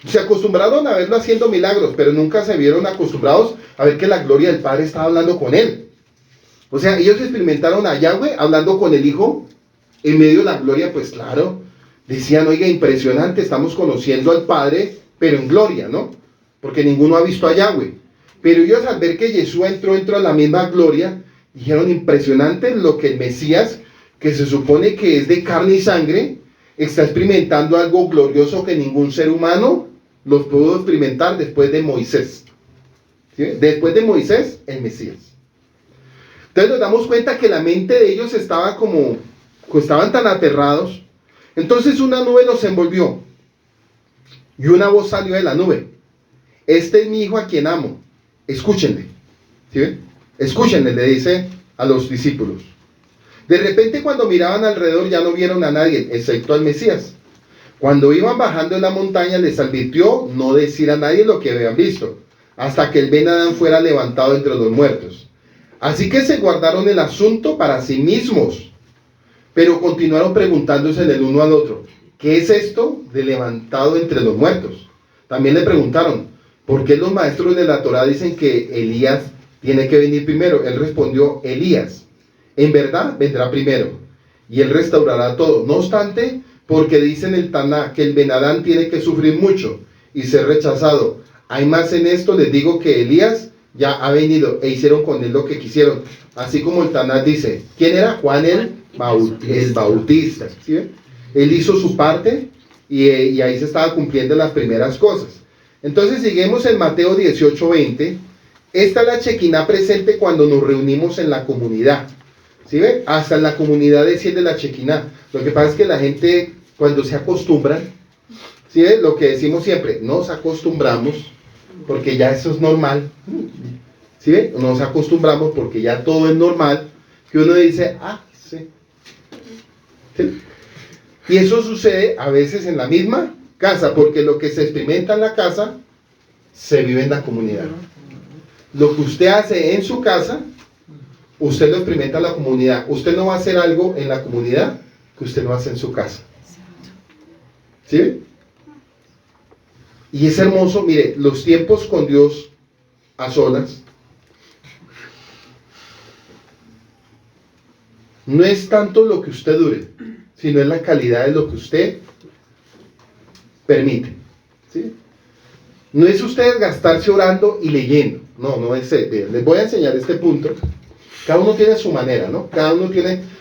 Se acostumbraron a verlo haciendo milagros, pero nunca se vieron acostumbrados a ver que la gloria del Padre estaba hablando con él. O sea, ellos experimentaron a Yahweh hablando con el Hijo en medio de la gloria, pues claro, decían, oiga, impresionante, estamos conociendo al Padre, pero en gloria, ¿no? Porque ninguno ha visto a Yahweh. Pero ellos al ver que Jesús entró a la misma gloria, dijeron, impresionante lo que el Mesías, que se supone que es de carne y sangre, está experimentando algo glorioso que ningún ser humano los pudo experimentar después de Moisés. ¿Sí? Después de Moisés, el Mesías. Entonces nos damos cuenta que la mente de ellos estaba estaban tan aterrados. Entonces una nube los envolvió y una voz salió de la nube. Este es mi hijo a quien amo, escúchenle. ¿Sí ven? Escúchenle, le dice a los discípulos. De repente cuando miraban alrededor ya no vieron a nadie, excepto al Mesías. Cuando iban bajando en la montaña les advirtió no decir a nadie lo que habían visto, hasta que el Ben Adán fuera levantado entre los muertos. Así que se guardaron el asunto para sí mismos, pero continuaron preguntándose el uno al otro, ¿qué es esto de levantado entre los muertos? También le preguntaron, ¿por qué los maestros de la Torá dicen que Elías tiene que venir primero? Él respondió, Elías, en verdad vendrá primero, y él restaurará todo. No obstante, porque dicen el Taná que el Ben Adán tiene que sufrir mucho y ser rechazado. Hay más en esto, les digo que Elías ya ha venido e hicieron con él lo que quisieron. Así como el Tanás dice, ¿quién era? Juan el Bautista. ¿Sí ven? Él hizo su parte y ahí se estaban cumpliendo las primeras cosas. Entonces seguimos en Mateo 18:20. Esta es la Shekinah presente cuando nos reunimos en la comunidad. ¿Sí ven? Hasta en la comunidad desciende la Shekinah. Lo que pasa es que la gente cuando se acostumbran, ¿sí ven? Lo que decimos siempre, nos acostumbramos porque ya eso es normal. ¿Sí ven? Nos acostumbramos porque ya todo es normal, que uno dice, sí. ¿Sí? Y eso sucede a veces en la misma casa, porque lo que se experimenta en la casa, se vive en la comunidad. Lo que usted hace en su casa, usted lo experimenta en la comunidad. Usted no va a hacer algo en la comunidad que usted no hace en su casa. ¿Sí ven? Y es hermoso, mire, los tiempos con Dios a solas, no es tanto lo que usted dure, sino es la calidad de lo que usted permite. ¿Sí? No es usted gastarse orando y leyendo, no es. Les voy a enseñar este punto. Cada uno tiene su manera, ¿no?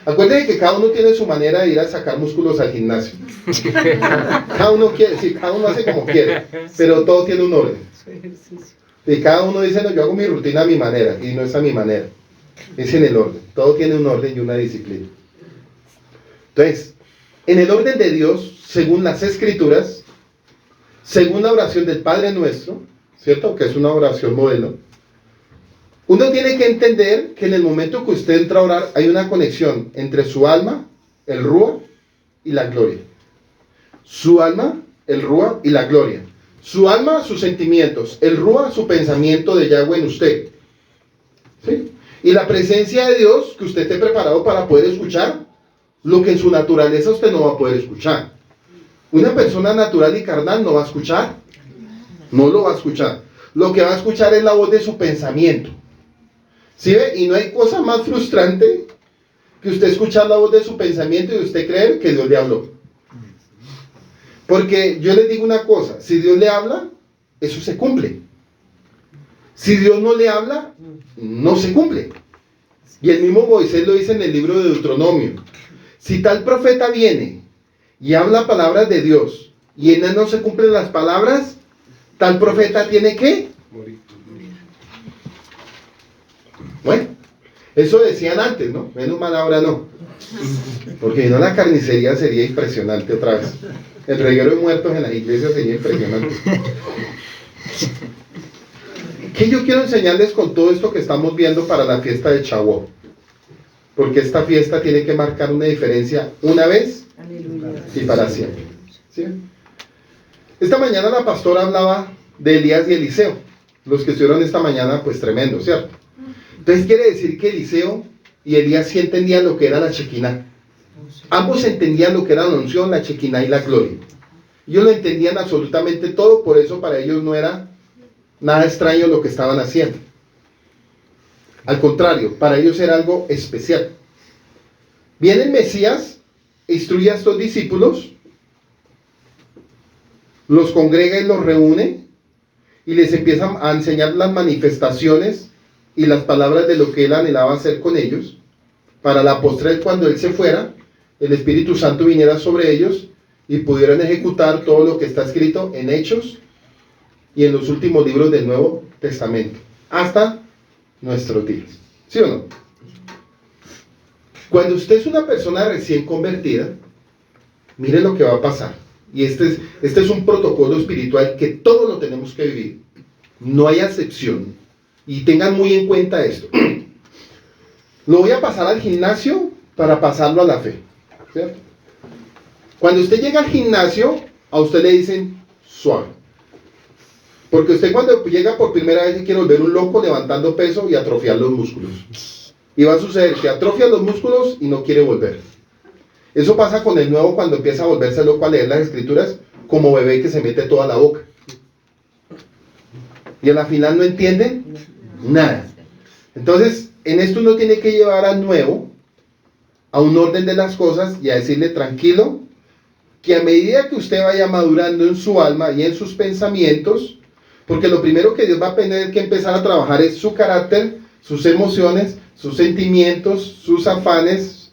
Acuérdense que cada uno tiene su manera de ir a sacar músculos al gimnasio. Cada uno quiere, sí, cada uno hace como quiere, pero todo tiene un orden. Y cada uno dice, no, yo hago mi rutina a mi manera, y no es a mi manera. Es en el orden. Todo tiene un orden y una disciplina. Entonces, en el orden de Dios, según las Escrituras, según la oración del Padre Nuestro, ¿cierto? Que es una oración modelo. Uno tiene que entender que en el momento que usted entra a orar, hay una conexión entre su alma, el Rúa y la gloria. Su alma, el Rúa y la gloria. Su alma, sus sentimientos. El Rúa, su pensamiento de Yahweh en usted. ¿Sí? Y la presencia de Dios, que usted esté preparado para poder escuchar lo que en su naturaleza usted no va a poder escuchar. Una persona natural y carnal no va a escuchar. No lo va a escuchar. Lo que va a escuchar es la voz de su pensamiento. ¿Sí ve? Y no hay cosa más frustrante que usted escuchar la voz de su pensamiento y usted creer que Dios le habló. Porque yo les digo una cosa, si Dios le habla, eso se cumple. Si Dios no le habla, no se cumple. Y el mismo Moisés lo dice en el libro de Deuteronomio. Si tal profeta viene y habla palabras de Dios y en él no se cumplen las palabras, tal profeta tiene que morir. Bueno, eso decían antes, ¿no? Menos mal ahora no. Porque si no la carnicería sería impresionante otra vez. El reguero de muertos en las iglesias sería impresionante. ¿Qué yo quiero enseñarles con todo esto que estamos viendo para la fiesta de Shavuot? Porque esta fiesta tiene que marcar una diferencia una vez y para siempre. ¿Sí? Esta mañana la pastora hablaba de Elías y Eliseo. Los que estuvieron esta mañana, pues tremendo, ¿cierto? Entonces quiere decir que Eliseo y Elías sí entendían lo que era la Shekinah. Ambos entendían lo que era la unción, la Shekinah y la gloria. Ellos lo entendían absolutamente todo, por eso para ellos no era nada extraño lo que estaban haciendo. Al contrario, para ellos era algo especial. Viene el Mesías, instruye a estos discípulos, los congrega y los reúne y les empieza a enseñar las manifestaciones y las palabras de lo que él anhelaba hacer con ellos. Para la postre, cuando él se fuera, el Espíritu Santo viniera sobre ellos y pudieran ejecutar todo lo que está escrito en Hechos y en los últimos libros del Nuevo Testamento, hasta nuestros días. ¿Sí o no? Cuando usted es una persona recién convertida, mire lo que va a pasar. Y este es un protocolo espiritual que todos lo tenemos que vivir. No hay excepción. Y tengan muy en cuenta esto. Lo voy a pasar al gimnasio para pasarlo a la fe, ¿cierto? Cuando usted llega al gimnasio, a usted le dicen suave. Porque usted cuando llega por primera vez se quiere volver un loco levantando peso y atrofiar los músculos. Y va a suceder que atrofia los músculos y no quiere volver. Eso pasa con el nuevo cuando empieza a volverse loco a leer las escrituras, como bebé que se mete toda la boca. Y a la final no entiende nada. Entonces, en esto uno tiene que llevar al nuevo a un orden de las cosas y a decirle tranquilo, que a medida que usted vaya madurando en su alma y en sus pensamientos, porque lo primero que Dios va a tener que empezar a trabajar es su carácter, sus emociones, sus sentimientos, sus afanes,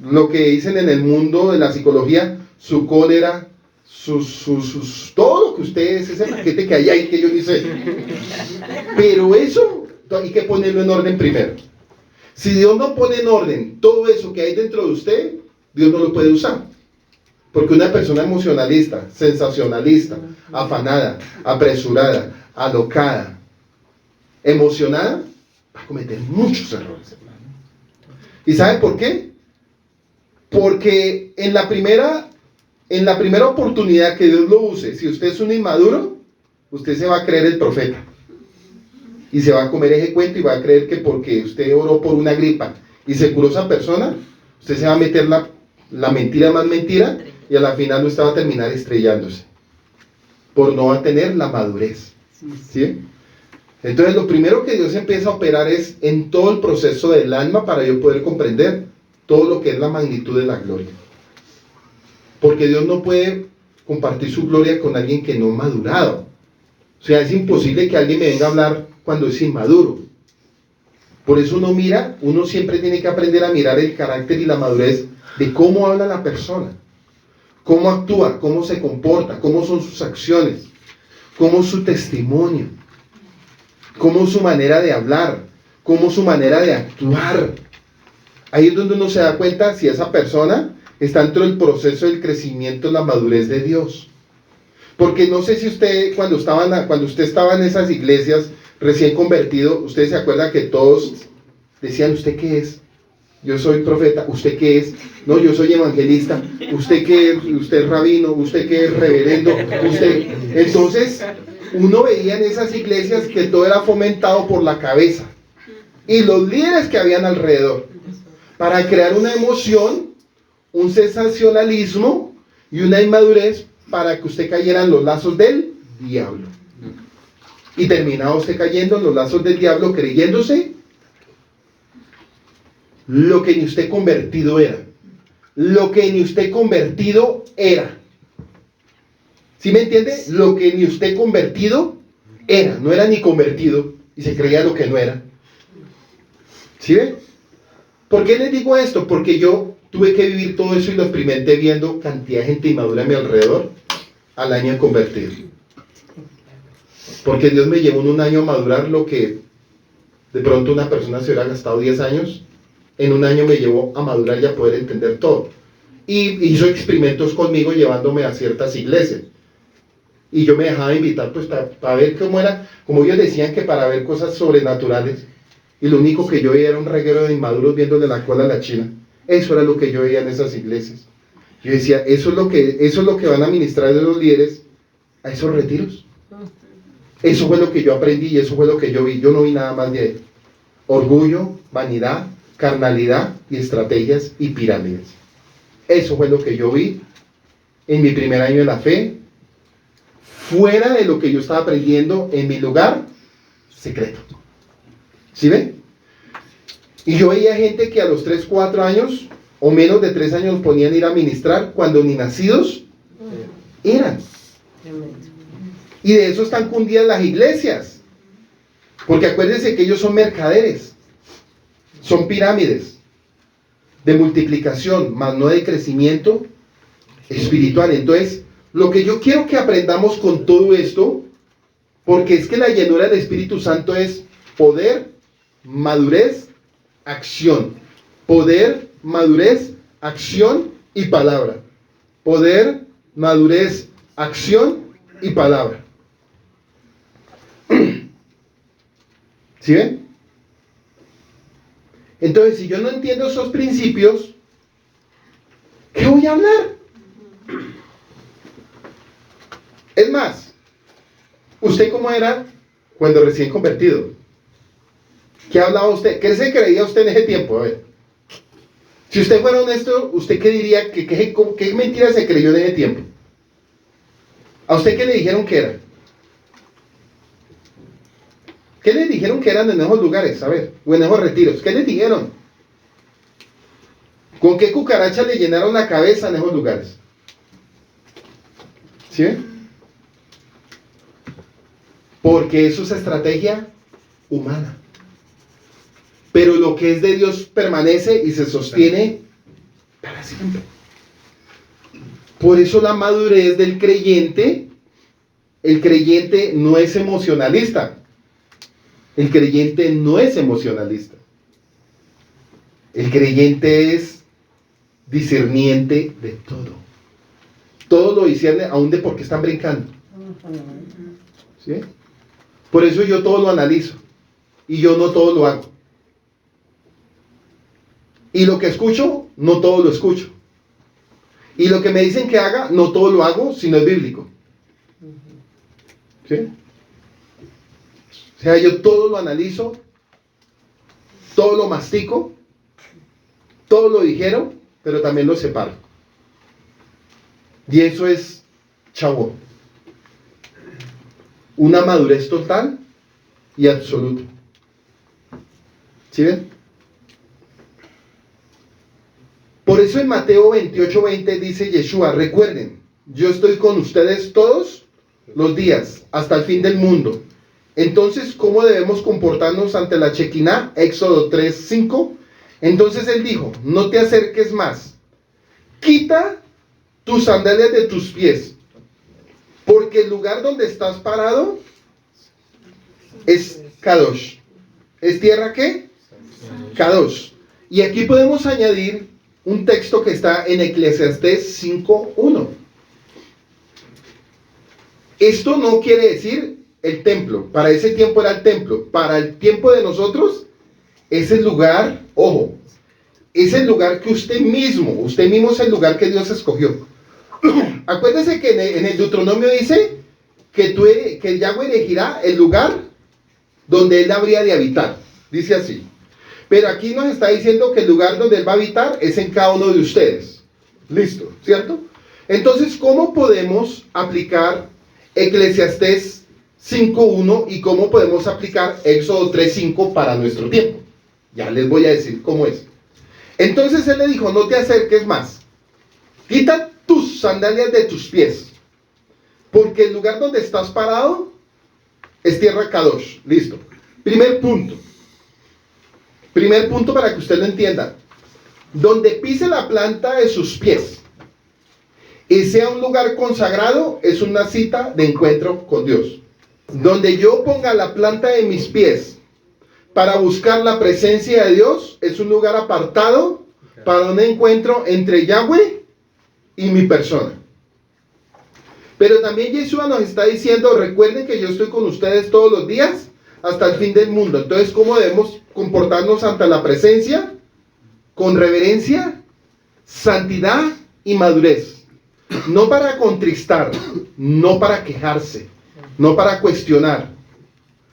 lo que dicen en el mundo de la psicología, su cólera, todo lo que usted es, ese paquete que hay ahí que yo ni sé. Pero eso hay que ponerlo en orden primero. Si Dios no pone en orden todo eso que hay dentro de usted, Dios no lo puede usar. Porque una persona emocionalista, sensacionalista, afanada, apresurada, alocada, emocionada, va a cometer muchos errores. ¿Y sabe por qué? Porque en la primera oportunidad que Dios lo use, si usted es un inmaduro, usted se va a creer el profeta. Y se va a comer ese cuento y va a creer que porque usted oró por una gripa y se curó esa persona, usted se va a meter la mentira más mentira y a la final usted va a terminar estrellándose. Por no va a tener la madurez. ¿Sí? Entonces lo primero que Dios empieza a operar es en todo el proceso del alma para yo poder comprender todo lo que es la magnitud de la gloria. Porque Dios no puede compartir su gloria con alguien que no ha madurado. O sea, es imposible que alguien me venga a hablar cuando es inmaduro. Por eso uno siempre tiene que aprender a mirar el carácter y la madurez de cómo habla la persona, cómo actúa, cómo se comporta, cómo son sus acciones, cómo es su testimonio, cómo es su manera de hablar, cómo es su manera de actuar. Ahí es donde uno se da cuenta si esa persona está dentro del proceso del crecimiento, la madurez de Dios. Porque no sé si usted, cuando usted estaba en esas iglesias recién convertido, usted se acuerda que todos decían, ¿usted qué es? Yo soy profeta. ¿Usted qué es? No, yo soy evangelista. ¿Usted qué es? ¿Usted es rabino? ¿Usted qué es? Reverendo. ¿Usted? Entonces, uno veía en esas iglesias que todo era fomentado por la cabeza y los líderes que habían alrededor, para crear una emoción, un sensacionalismo y una inmadurez para que usted cayera en los lazos del diablo. Y terminaba usted cayendo en los lazos del diablo creyéndose lo que ni usted convertido era. Lo que ni usted convertido era. ¿Sí me entiende? Lo que ni usted convertido era. No era ni convertido y se creía lo que no era. ¿Sí ve? ¿Por qué les digo esto? Porque yo tuve que vivir todo eso y lo experimenté viendo cantidad de gente inmadura a mi alrededor al año de convertir. Porque Dios me llevó en un año a madurar lo que de pronto una persona se hubiera gastado 10 años. En un año me llevó a madurar y a poder entender todo. Y hizo experimentos conmigo llevándome a ciertas iglesias. Y yo me dejaba invitar pues para ver cómo era, como ellos decían que para ver cosas sobrenaturales. Y lo único que yo veía era un reguero de inmaduros viéndole la cola a la china. Eso era lo que yo veía en esas iglesias. Yo decía, eso es lo que van a ministrar de los líderes a esos retiros. Eso fue lo que yo aprendí y eso fue lo que yo vi. Yo no vi nada más de ahí. Orgullo, vanidad, carnalidad y estrategias y pirámides. Eso fue lo que yo vi en mi primer año de la fe, fuera de lo que yo estaba aprendiendo en mi lugar secreto. ¿Sí ven? Y yo veía gente que a los 3, 4 años, o menos de 3 años, ponían a ir a ministrar cuando ni nacidos eran. Y de eso están cundidas las iglesias. Porque acuérdense que ellos son mercaderes. Son pirámides de multiplicación, más no de crecimiento espiritual. Entonces, lo que yo quiero que aprendamos con todo esto, porque es que la llenura del Espíritu Santo es poder, madurez, acción. Poder, madurez, acción y palabra. Poder, madurez, acción y palabra. ¿Sí ven? Entonces, si yo no entiendo esos principios, ¿qué voy a hablar? Es más, ¿usted cómo era cuando recién convertido? ¿Qué hablaba usted? ¿Qué se creía usted en ese tiempo? A ver. Si usted fuera honesto, ¿usted qué diría? ¿Qué mentira se creyó en ese tiempo? ¿A usted qué le dijeron que era? ¿Qué les dijeron que eran en esos lugares? A ver, o en esos retiros. ¿Qué les dijeron? ¿Con qué cucaracha le llenaron la cabeza en esos lugares? ¿Sí ven? Porque eso es estrategia humana. Pero lo que es de Dios permanece y se sostiene para siempre. Por eso la madurez del creyente, el creyente no es emocionalista. El creyente no es emocionalista. El creyente es discerniente de todo. Todo lo discierne, aún de por qué están brincando. ¿Sí? Por eso yo todo lo analizo. Y yo no todo lo hago. Y lo que escucho, no todo lo escucho. Y lo que me dicen que haga, no todo lo hago, si no es bíblico. ¿Sí? O sea, yo todo lo analizo, todo lo mastico, todo lo digiero, pero también lo separo. Y eso es chavo. Una madurez total y absoluta. ¿Sí ven? Por eso en Mateo 28:20 dice Yeshua, recuerden, yo estoy con ustedes todos los días, hasta el fin del mundo. Entonces, ¿cómo debemos comportarnos ante la Shekinah? Éxodo 3:5. Entonces él dijo, no te acerques más, quita tus sandalias de tus pies, porque el lugar donde estás parado es Kadosh. ¿Es tierra qué? Kadosh. Y aquí podemos añadir un texto que está en Eclesiastés 5:1. Esto no quiere decir el templo. Para ese tiempo era el templo. Para el tiempo de nosotros es el lugar, ojo, es el lugar que usted mismo es el lugar que Dios escogió. Acuérdese que en el Deuteronomio dice que Yahweh elegirá el lugar donde Él habría de habitar. Dice así. Pero aquí nos está diciendo que el lugar donde Él va a habitar es en cada uno de ustedes. Listo, ¿cierto? Entonces, ¿cómo podemos aplicar Eclesiastés 5:1 y cómo podemos aplicar Éxodo 3:5 para nuestro tiempo? Ya les voy a decir cómo es. Entonces Él le dijo, no te acerques más. Quita tus sandalias de tus pies. Porque el lugar donde estás parado es tierra Kadosh. Listo. Primer punto. Primer punto para que usted lo entienda. Donde pise la planta de sus pies y sea un lugar consagrado, es una cita de encuentro con Dios. Donde yo ponga la planta de mis pies para buscar la presencia de Dios, es un lugar apartado para un encuentro entre Yahweh y mi persona. Pero también Yeshua nos está diciendo, recuerden que yo estoy con ustedes todos los días hasta el fin del mundo. Entonces, ¿cómo debemos comportarnos ante la presencia? Con reverencia, santidad y madurez. No para contristar, no para quejarse, no para cuestionar,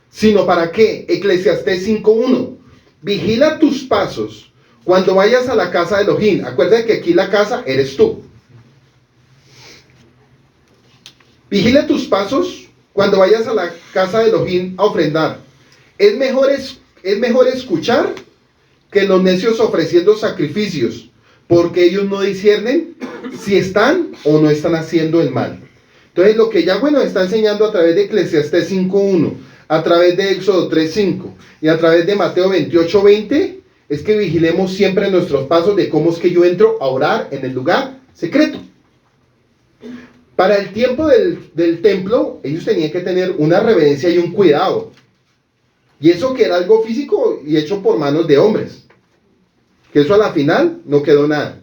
sino para ¿qué? Eclesiastés 5:1. Vigila tus pasos cuando vayas a la casa de Elohim. Acuérdate que aquí la casa eres tú. Vigila tus pasos cuando vayas a la casa de Elohim a ofrendar. Es mejor escuchar que los necios ofreciendo sacrificios, porque ellos no disciernen si están o no están haciendo el mal. Entonces lo que Yahweh nos está enseñando a través de Eclesiastés 5.1, a través de Éxodo 3.5 y a través de Mateo 28.20, es que vigilemos siempre nuestros pasos de cómo es que yo entro a orar en el lugar secreto. Para el tiempo del templo, ellos tenían que tener una reverencia y un cuidado. Y eso que era algo físico y hecho por manos de hombres. Que eso a la final no quedó nada.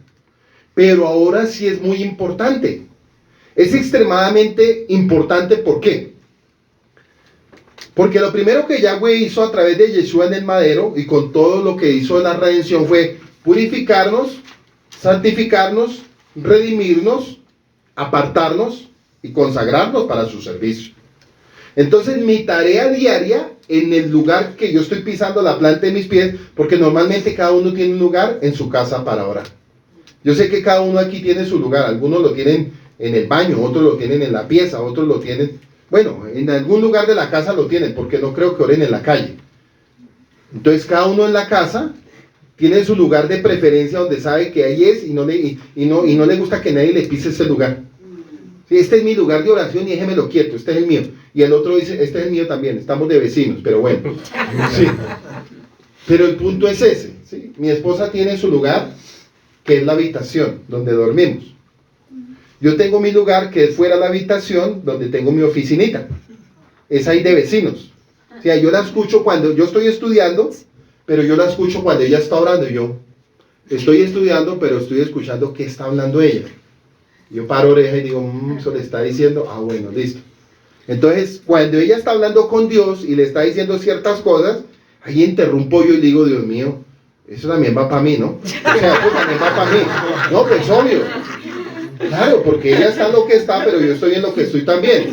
Pero ahora sí es muy importante. Es extremadamente importante, ¿por qué? Porque lo primero que Yahweh hizo a través de Yeshua en el madero y con todo lo que hizo en la redención fue purificarnos, santificarnos, redimirnos, apartarnos y consagrarnos para su servicio. Entonces mi tarea diaria en el lugar que yo estoy pisando la planta de mis pies, porque normalmente cada uno tiene un lugar en su casa para orar. Yo sé que cada uno aquí tiene su lugar, algunos lo tienen en el baño, otros lo tienen en la pieza, otros lo tienen, bueno, en algún lugar de la casa lo tienen, porque no creo que oren en la calle. Entonces cada uno en la casa tiene su lugar de preferencia donde sabe que ahí es y no le gusta que nadie le pise ese lugar. Sí, este es mi lugar de oración y déjemelo quieto, este es el mío. Y el otro dice, este es el mío también, estamos de vecinos, pero bueno. Sí. Pero el punto es ese, ¿sí? Mi esposa tiene su lugar, que es la habitación, donde dormimos. Yo tengo mi lugar, que es fuera de la habitación, donde tengo mi oficinita. Es ahí de vecinos. O sea, yo la escucho cuando yo estoy estudiando, pero yo la escucho cuando ella está orando. Yo estoy estudiando, pero estoy escuchando qué está hablando ella. Yo paro oreja y digo, eso le está diciendo, bueno, listo. Entonces, cuando ella está hablando con Dios y le está diciendo ciertas cosas, ahí interrumpo yo y digo, Dios mío, eso también va para mí, ¿no? O sea, eso también va para mí. No, pues obvio. Claro, porque ella está en lo que está, pero yo estoy en lo que estoy también.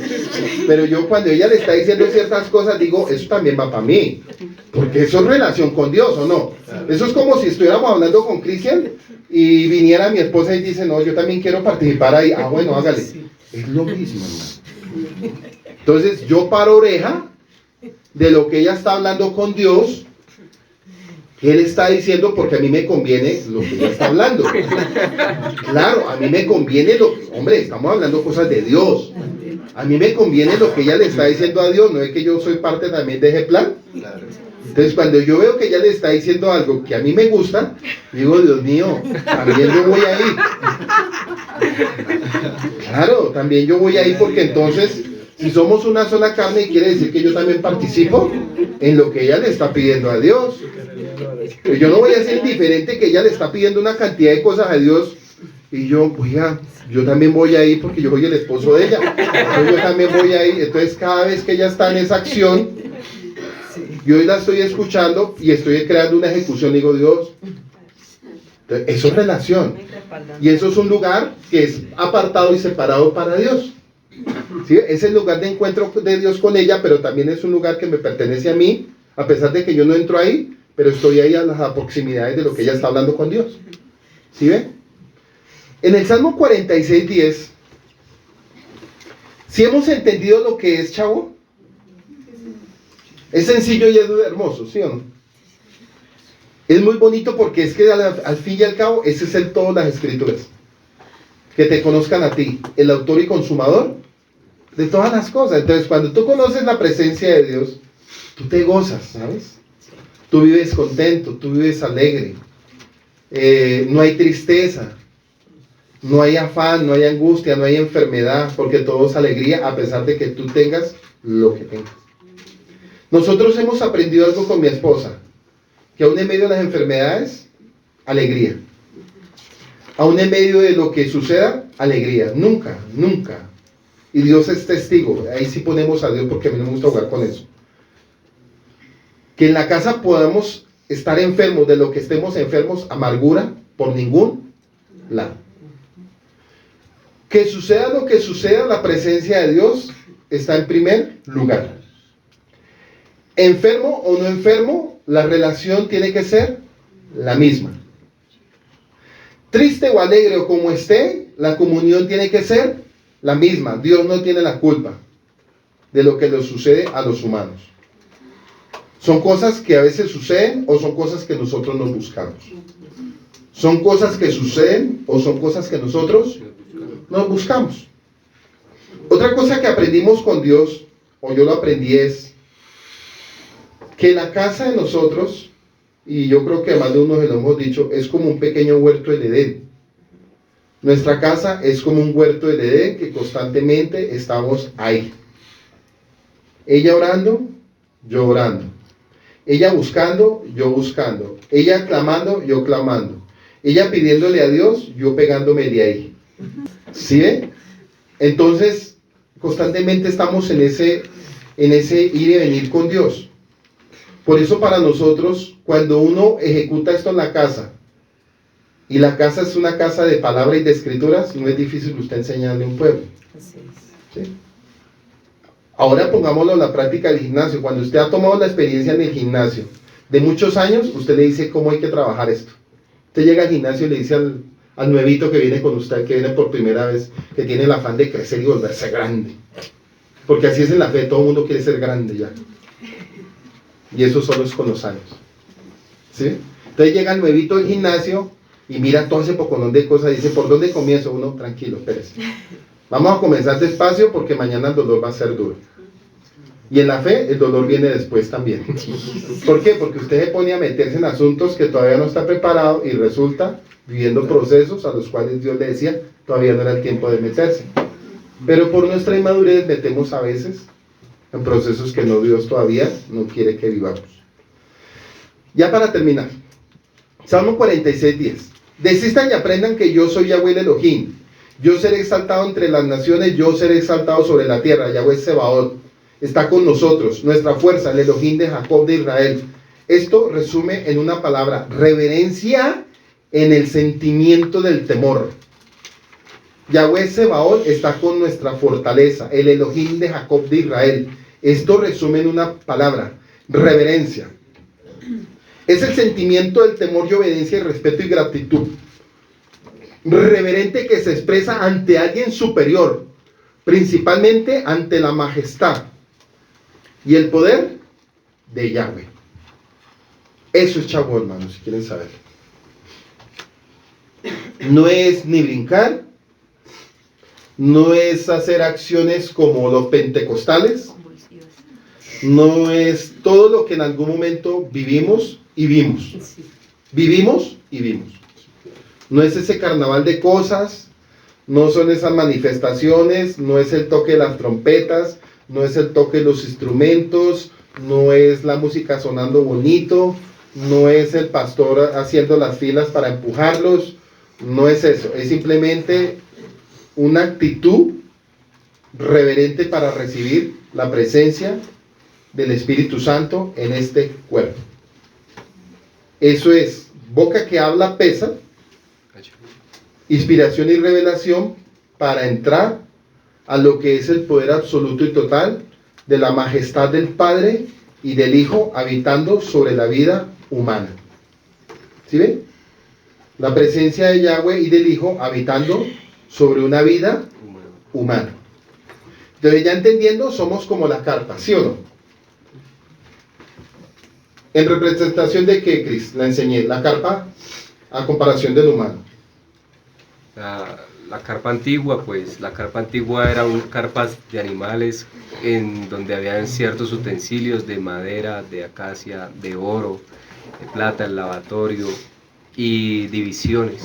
Pero yo cuando ella le está diciendo ciertas cosas, digo, eso también va para mí. Porque eso es relación con Dios, ¿o no? Eso es como si estuviéramos hablando con Cristian y viniera mi esposa y dice, no, yo también quiero participar ahí. Bueno, hágale. Es lo mismo, hermano. Entonces yo paro oreja de lo que ella está hablando con Dios, que Él está diciendo, porque a mí me conviene lo que ella está hablando. Claro, a mí me conviene hombre, estamos hablando cosas de Dios. A mí me conviene lo que ella le está diciendo a Dios, no es que yo soy parte también de ese plan. Entonces cuando yo veo que ella le está diciendo algo que a mí me gusta, digo, Dios mío, también yo voy ahí. Claro, también yo voy ahí, porque entonces, si somos una sola carne, quiere decir que yo también participo en lo que ella le está pidiendo a Dios. Pero yo no voy a ser indiferente que ella le está pidiendo una cantidad de cosas a Dios y yo también voy ahí porque yo soy el esposo de ella. Entonces yo también voy ahí. Entonces cada vez que ella está en esa acción, yo la estoy escuchando y estoy creando una ejecución. Digo, Dios, entonces, eso es relación. Y eso es un lugar que es apartado y separado para Dios. ¿Sí? Es el lugar de encuentro de Dios con ella, pero también es un lugar que me pertenece a mí, a pesar de que yo no entro ahí, pero estoy ahí a las proximidades de lo que ella está hablando con Dios. ¿Sí ven? En el Salmo 46:10, ¿sí hemos entendido lo que es, chavo? Es sencillo y es hermoso, ¿sí o no? Es muy bonito porque es que al fin y al cabo, ese es el todo de las escrituras. Que te conozcan a ti, el autor y consumador de todas las cosas. Entonces, cuando tú conoces la presencia de Dios, tú te gozas, ¿sabes? Tú vives contento, tú vives alegre. No hay tristeza, no hay afán, no hay angustia, no hay enfermedad, porque todo es alegría a pesar de que tú tengas lo que tengas. Nosotros hemos aprendido algo con mi esposa, que aún en medio de las enfermedades, alegría. Aún en medio de lo que suceda, alegría. Nunca, nunca. Y Dios es testigo. Ahí sí ponemos a Dios porque a mí no me gusta jugar con eso. Que en la casa podamos estar enfermos de lo que estemos enfermos, amargura, por ningún lado. Que suceda lo que suceda, la presencia de Dios está en primer lugar. Enfermo o no enfermo, la relación tiene que ser la misma. Triste o alegre o como esté, la comunión tiene que ser la misma. Dios no tiene la culpa de lo que le sucede a los humanos. ¿Son cosas que a veces suceden o son cosas que nosotros nos buscamos? ¿Son cosas que suceden o son cosas que nosotros nos buscamos? Otra cosa que aprendimos con Dios, o yo lo aprendí, es que la casa de nosotros, y yo creo que más de uno se lo hemos dicho, es como un pequeño huerto del Edén. Nuestra casa es como un huerto del Edén que constantemente estamos ahí. Ella orando, yo orando. Ella buscando, yo buscando. Ella clamando, yo clamando. Ella pidiéndole a Dios, yo pegándome de ahí. ¿Sí ve? Entonces, constantemente estamos en ese ir y venir con Dios. Por eso para nosotros, cuando uno ejecuta esto en la casa, y la casa es una casa de palabra y de escrituras, no es difícil usted enseñarle a un pueblo. ¿Sí? Ahora pongámoslo en la práctica del gimnasio. Cuando usted ha tomado la experiencia en el gimnasio de muchos años, usted le dice cómo hay que trabajar esto. Usted llega al gimnasio y le dice al nuevito que viene con usted, que viene por primera vez, que tiene el afán de crecer y volverse grande. Porque así es en la fe, todo el mundo quiere ser grande ya. Y eso solo es con los años. ¿Sí? Entonces llega el nuevito del gimnasio y mira todo ese poconón de cosas y dice, ¿por dónde comienzo? Uno, tranquilo, espérese. Vamos a comenzar despacio porque mañana el dolor va a ser duro. Y en la fe el dolor viene después también. ¿Por qué? Porque usted se pone a meterse en asuntos que todavía no está preparado y resulta viviendo procesos a los cuales Dios le decía, todavía no era el tiempo de meterse. Pero por nuestra inmadurez metemos a veces en procesos que no Dios todavía no quiere que vivamos. Ya para terminar, Salmo 46:10. Desistan y aprendan que yo soy Yahweh el Elohim. Yo seré exaltado entre las naciones, yo seré exaltado sobre la tierra. Yahweh Sebaot está con nosotros, nuestra fuerza, el Elohim de Jacob de Israel. Esto resume en una palabra: reverencia en el sentimiento del temor. Yahweh Sebaot está con nuestra fortaleza, el Elohim de Jacob de Israel. Esto resume en una palabra: reverencia. Es el sentimiento del temor y obediencia, respeto y gratitud. Reverente que se expresa ante alguien superior, principalmente ante la majestad y el poder de Yahweh. Eso es Shavuot, hermanos, si quieren saber. No es ni brincar, no es hacer acciones como los pentecostales, no es todo lo que en algún momento vivimos y vimos. Vivimos y vimos. No es ese carnaval de cosas, no son esas manifestaciones, no es el toque de las trompetas, no es el toque de los instrumentos, no es la música sonando bonito, no es el pastor haciendo las filas para empujarlos, no es eso, es simplemente una actitud reverente para recibir la presencia del Espíritu Santo en este cuerpo. Eso es boca que habla pesa, inspiración y revelación para entrar a lo que es el poder absoluto y total de la majestad del Padre y del Hijo habitando sobre la vida humana. ¿Sí ven? La presencia de Yahweh y del Hijo habitando sobre una vida humana. Entonces, ya entendiendo, somos como la carpa, ¿sí o no? ¿En representación de qué, Cris? La enseñé, la carpa a comparación del humano. La carpa antigua, pues la carpa antigua eran carpas de animales en donde habían ciertos utensilios de madera, de acacia, de oro, de plata, el lavatorio y divisiones.